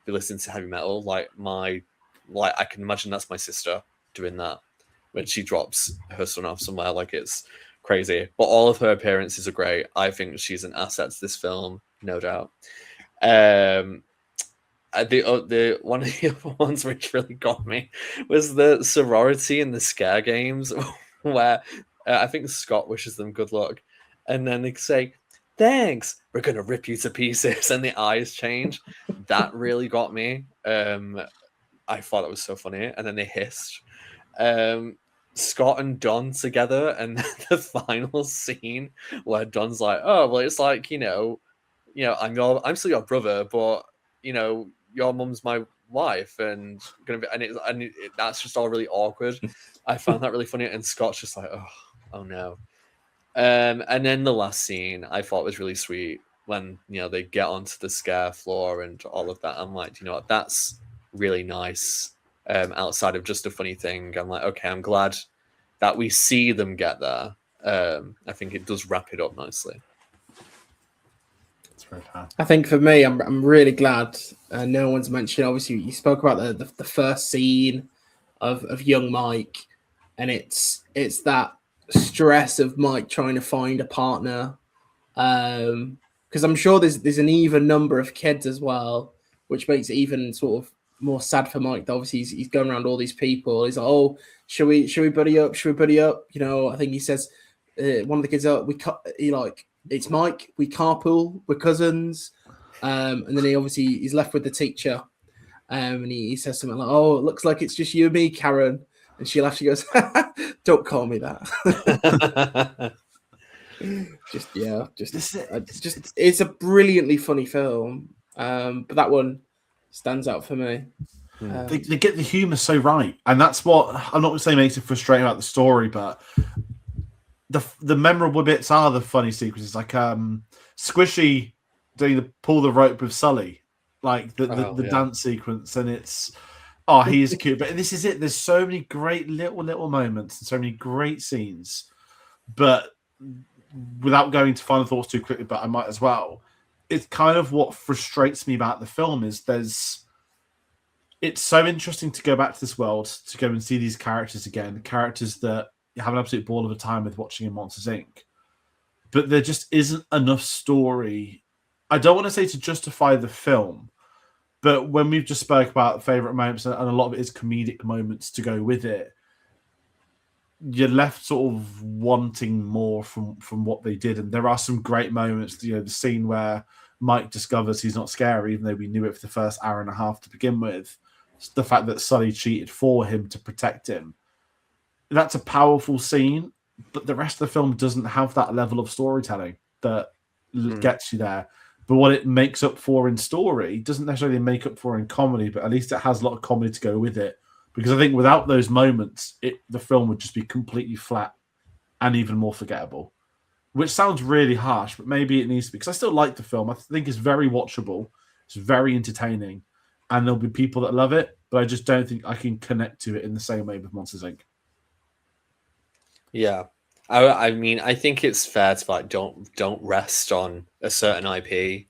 be listening to heavy metal. Like I can imagine that's my sister doing that when she drops her son off somewhere. Like, it's crazy. But all of her appearances are great. I think she's an asset to this film, no doubt. The one of the other ones which really got me was the sorority in the Scare Games, where I think Scott wishes them good luck, and then they say, "Thanks, we're gonna rip you to pieces," and the eyes change. That really got me. I thought that was so funny, and then they hissed. Scott and Don together, and the final scene where Don's like, "Oh, well, it's like I'm still your brother, but your mum's my wife, and that's just all really awkward." I found that really funny, and Scott's just like, "Oh no." And then the last scene I thought was really sweet when they get onto the scare floor and all of that. I'm like, what, that's really nice. Outside of just a funny thing, I'm like, okay, I'm glad that we see them get there. I think it does wrap it up nicely. That's very fair. I think for me, I'm really glad no one's mentioned. Obviously, you spoke about the first scene of young Mike, and it's that stress of Mike trying to find a partner, because I'm sure there's an even number of kids as well, which makes it even sort of more sad for Mike. Obviously, he's going around all these people. He's like, "Oh, should we buddy up? Should we buddy up?" I think he says one of the kids, it's Mike. We carpool. We're cousins. And then he's left with the teacher. And he says something like, "Oh, it looks like it's just you and me, Karen." And she laughs. She goes, "Don't call me that." It's a brilliantly funny film. But that one stands out for me. They get the humor so right, and that's what I'm not going to say makes it frustrating about the story, but the memorable bits are the funny sequences, like Squishy doing the pull the rope with Sully, like the dance sequence, and it's he is cute. But this is it. There's so many great little moments and so many great scenes, but without going to final thoughts too quickly, but I might as well. It's kind of what frustrates me about the film is it's so interesting to go back to this world, to go and see these characters again, characters that you have an absolute ball of a time with watching in Monsters, Inc. But there just isn't enough story. I don't want to say to justify the film, but when we've just spoke about favourite moments, and a lot of it is comedic moments to go with it, you're left sort of wanting more from what they did. And there are some great moments, the scene where Mike discovers he's not scary, even though we knew it for the first hour and a half to begin with. The fact that Sully cheated for him to protect him. That's a powerful scene, but the rest of the film doesn't have that level of storytelling that gets you there. But what it makes up for in story doesn't necessarily make up for in comedy, but at least it has a lot of comedy to go with it. Because I think without those moments, the film would just be completely flat and even more forgettable. Which sounds really harsh, but maybe it needs to be. Because I still like the film. I think it's very watchable. It's very entertaining. And there'll be people that love it, but I just don't think I can connect to it in the same way with Monsters, Inc. Yeah. I mean, I think it's fair to like don't rest on a certain IP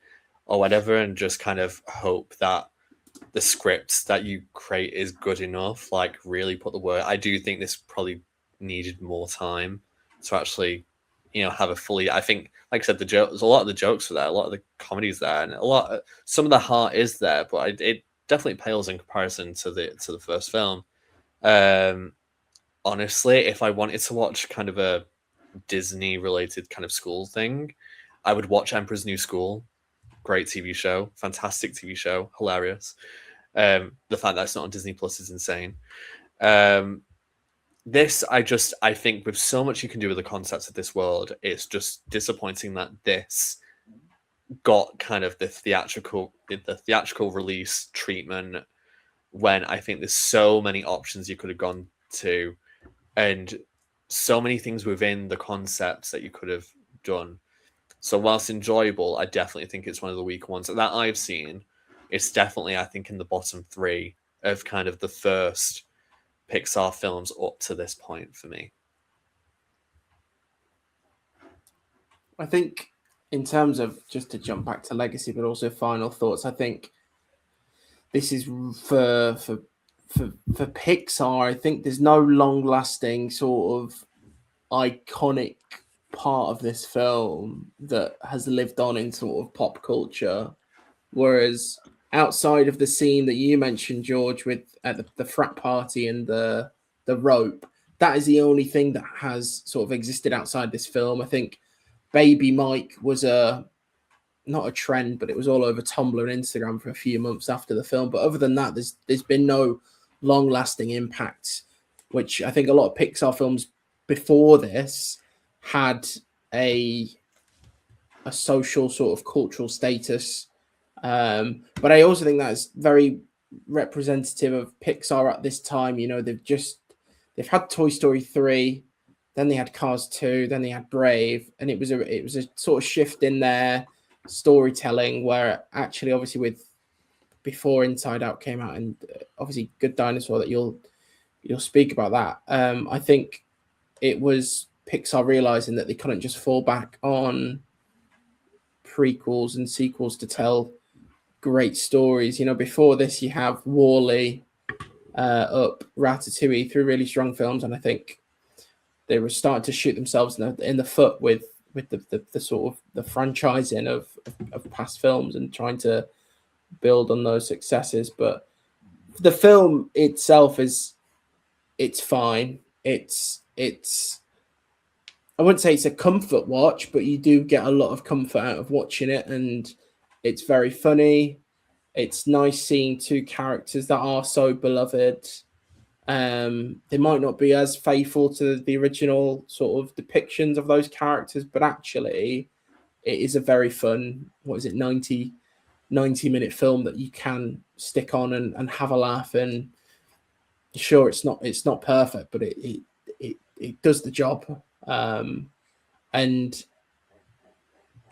or whatever, and just kind of hope that the script that you create is good enough. Like, really put the work. I do think this probably needed more time to actually, have a fully. I think, like I said, a lot of the jokes are there, a lot of the comedy's there, and some of the heart is there, but it definitely pales in comparison to the first film. Honestly, if I wanted to watch kind of a Disney related kind of school thing, I would watch Emperor's New School. Great TV show, fantastic TV show, hilarious. The fact that it's not on Disney Plus is insane. This, I think with so much you can do with the concepts of this world, it's just disappointing that this got kind of the theatrical release treatment when I think there's so many options you could have gone to, and so many things within the concepts that you could have done. So whilst enjoyable, I definitely think it's one of the weaker ones that I've seen. It's definitely, I think, in the bottom 3 of kind of the first Pixar films up to this point for me. I think in terms of, just to jump back to legacy, but also final thoughts, I think this is for Pixar. I think there's no long-lasting sort of iconic part of this film that has lived on in sort of pop culture, whereas outside of the scene that you mentioned, George, with at the frat party and the rope, that is the only thing that has sort of existed outside this film. I think Baby Mike was not a trend, but it was all over Tumblr and Instagram for a few months after the film. But other than that, there's been no long-lasting impact, which I think a lot of Pixar films before this had a social sort of cultural status. But I also think that's very representative of Pixar at this time. They've had Toy Story 3, then they had Cars 2, then they had Brave, and it was a sort of shift in their storytelling where actually, obviously, before Inside Out came out, and obviously Good Dinosaur, that you'll speak about that. I think it was Pixar realizing that they couldn't just fall back on prequels and sequels to tell great stories. Before this, you have Wall-E, Up, Ratatouille, 3 really strong films, and I think they were starting to shoot themselves in the foot with the sort of the franchising of past films and trying to build on those successes. But the film itself it's fine. It's I wouldn't say it's a comfort watch, but you do get a lot of comfort out of watching it, and it's very funny. It's nice seeing two characters that are so beloved. They might not be as faithful to the original sort of depictions of those characters, but actually it is a very fun, 90-minute film that you can stick on and have a laugh. And sure, it's not perfect, but it does the job. And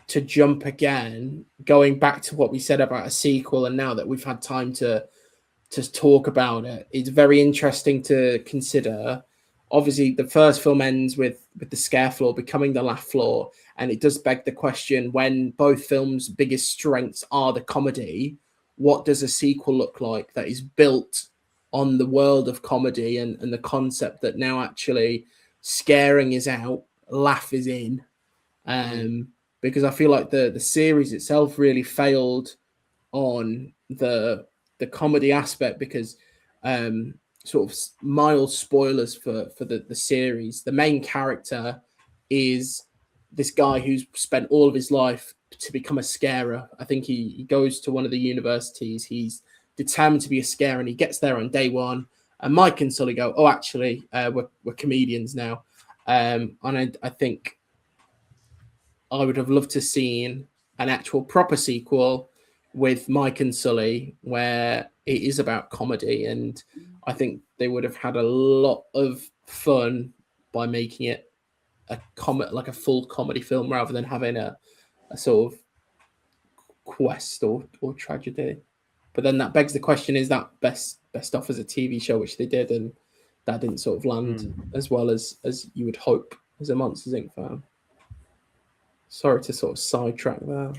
to jump again, going back to what we said about a sequel, and now that we've had time to talk about it, it's very interesting to consider. Obviously, the first film ends with the scare floor becoming the laugh floor, and it does beg the question: when both films' biggest strengths are the comedy, what does a sequel look like that is built on the world of comedy and the concept that now actually scaring is out, laugh is in? Because I feel like the series itself really failed on the comedy aspect, because sort of mild spoilers for the series. The main character is this guy who's spent all of his life to become a scarer. I think he goes to one of the universities. He's determined to be a scarer, and he gets there on day one. And Mike and Sully go, "Oh, actually, we're comedians now." And I think I would have loved to seen an actual proper sequel with Mike and Sully, where it is about comedy, and I think they would have had a lot of fun by making it like a full comedy film rather than having a sort of quest or tragedy. But then that begs the question: is that best off as a TV show, which they did, and that didn't sort of land as well as you would hope as a Monsters Inc. fan. Sorry to sort of sidetrack there.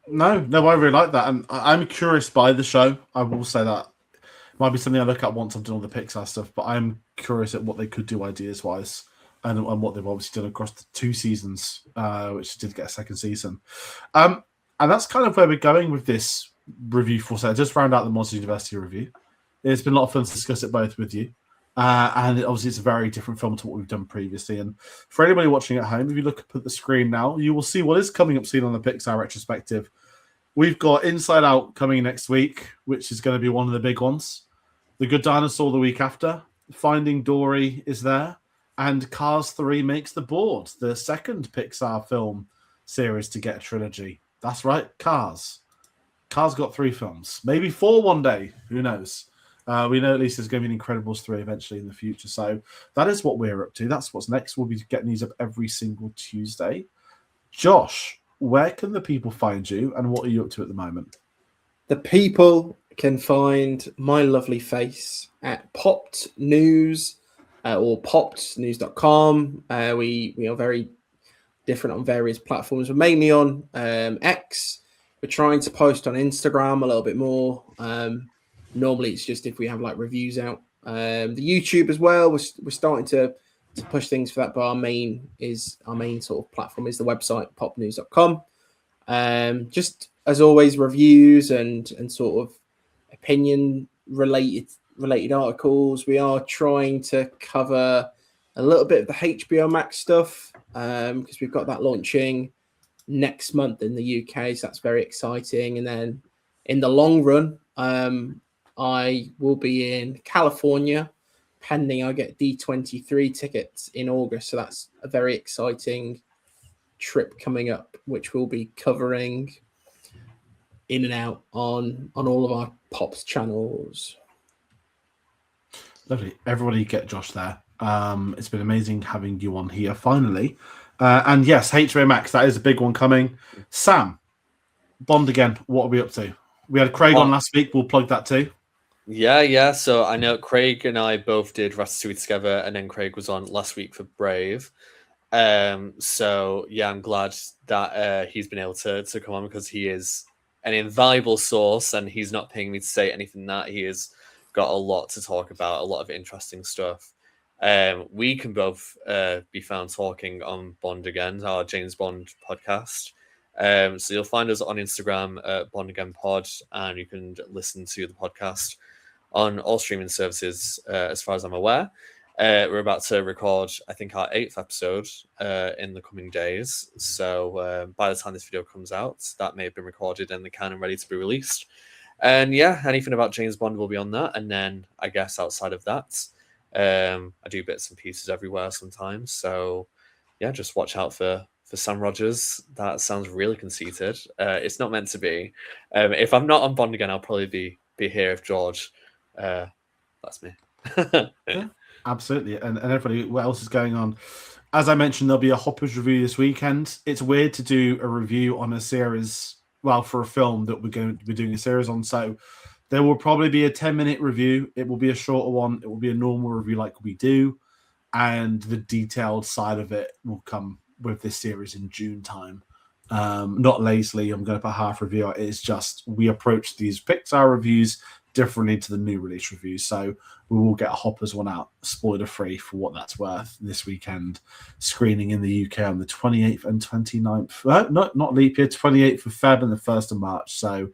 No, I really like that, and I'm curious by the show. I will say that it might be something I look at once I've done all the Pixar stuff, but I'm curious at what they could do ideas wise, and what they've obviously done across the 2 seasons, which did get a second season. And that's kind of where we're going with this review for. So I just round out the Monsters University review. It's been a lot of fun to discuss it both with you. And obviously, it's a very different film to what we've done previously. And for anybody watching at home, if you look up at the screen now, you will see what is coming up soon on the Pixar Retrospective. We've got Inside Out coming next week, which is going to be one of the big ones. The Good Dinosaur the week after. Finding Dory is there. And Cars 3 makes the board, the second Pixar film series to get a trilogy. That's right, Cars. Cars got 3 films. Maybe 4 one day. Who knows? We know at least there's going to be an Incredibles 3 eventually in the future. So that is what we're up to. That's what's next. We'll be getting these up every single Tuesday. Josh, where can the people find you, and what are you up to at the moment? The people can find my lovely face at Popped News or poppednews.com. We are very different on various platforms. We're mainly on X. We're trying to post on Instagram a little bit more. Normally, it's just if we have like reviews out. The YouTube as well. We're starting to push things for that, but our main sort of platform is the website popnews.com. Just as always, reviews and sort of opinion related articles. We are trying to cover a little bit of the HBO Max stuff because we've got that launching next month in the UK, so that's very exciting. And then in the long run, I will be in California, pending I get D23 tickets in August. So that's a very exciting trip coming up, which we'll be covering in and out on all of our Pops channels. Lovely. Everybody get Josh there. It's been amazing having you on here finally. And yes, HBO Max, that is a big one coming. Sam, Bond again. What are we up to? We had Craig on last week. We'll plug that too. Yeah. So I know Craig and I both did Ratatouille together, and then Craig was on last week for Brave. So yeah, I'm glad that he's been able to come on, because he is an invaluable source, and he's not paying me to say anything that he has got a lot to talk about, a lot of interesting stuff. We can both be found talking on Bond Again, our James Bond podcast. So you'll find us on Instagram at Bond Again Pod, and you can listen to the podcast on all streaming services, as far as I'm aware. We're about to record, I think, our 8th episode in the coming days. So by the time this video comes out, that may have been recorded in the can and ready to be released. And yeah, anything about James Bond will be on that. And then I guess outside of that, I do bits and pieces everywhere sometimes. So yeah, just watch out for Sam Rogers. That sounds really conceited. It's not meant to be. If I'm not on Bond again, I'll probably be here if George. That's me. Yeah, absolutely. And everybody, what else is going on? As I mentioned, there'll be a Hoppers review this weekend. It's weird to do a review on a series, well, for a film that we're going to be doing a series on. So there will probably be a 10-minute review. It will be a shorter one. It will be a normal review like we do. And the detailed side of it will come with this series in June time. Not lazily, I'm going to put half review out. It's just we approach these Pixar reviews differently to the new release reviews. So we will get a Hoppers one out, spoiler free for what that's worth, this weekend, screening in the UK on the 28th and 29th. Not leap year, 28th of Feb and the 1st of March. So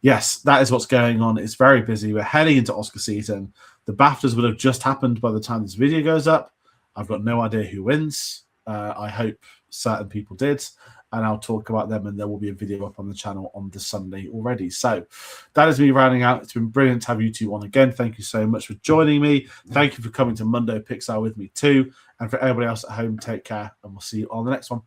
yes, that is what's going on. It's very busy. We're heading into Oscar season. The BAFTAs will have just happened by the time this video goes up. I've got no idea who wins. I hope certain people did, and I'll talk about them, and there will be a video up on the channel on the Sunday already. So that is me rounding out. It's been brilliant to have you two on again. Thank you so much for joining me. Thank you for coming to Monday Pixar with me too. And for everybody else at home, take care, and we'll see you on the next one.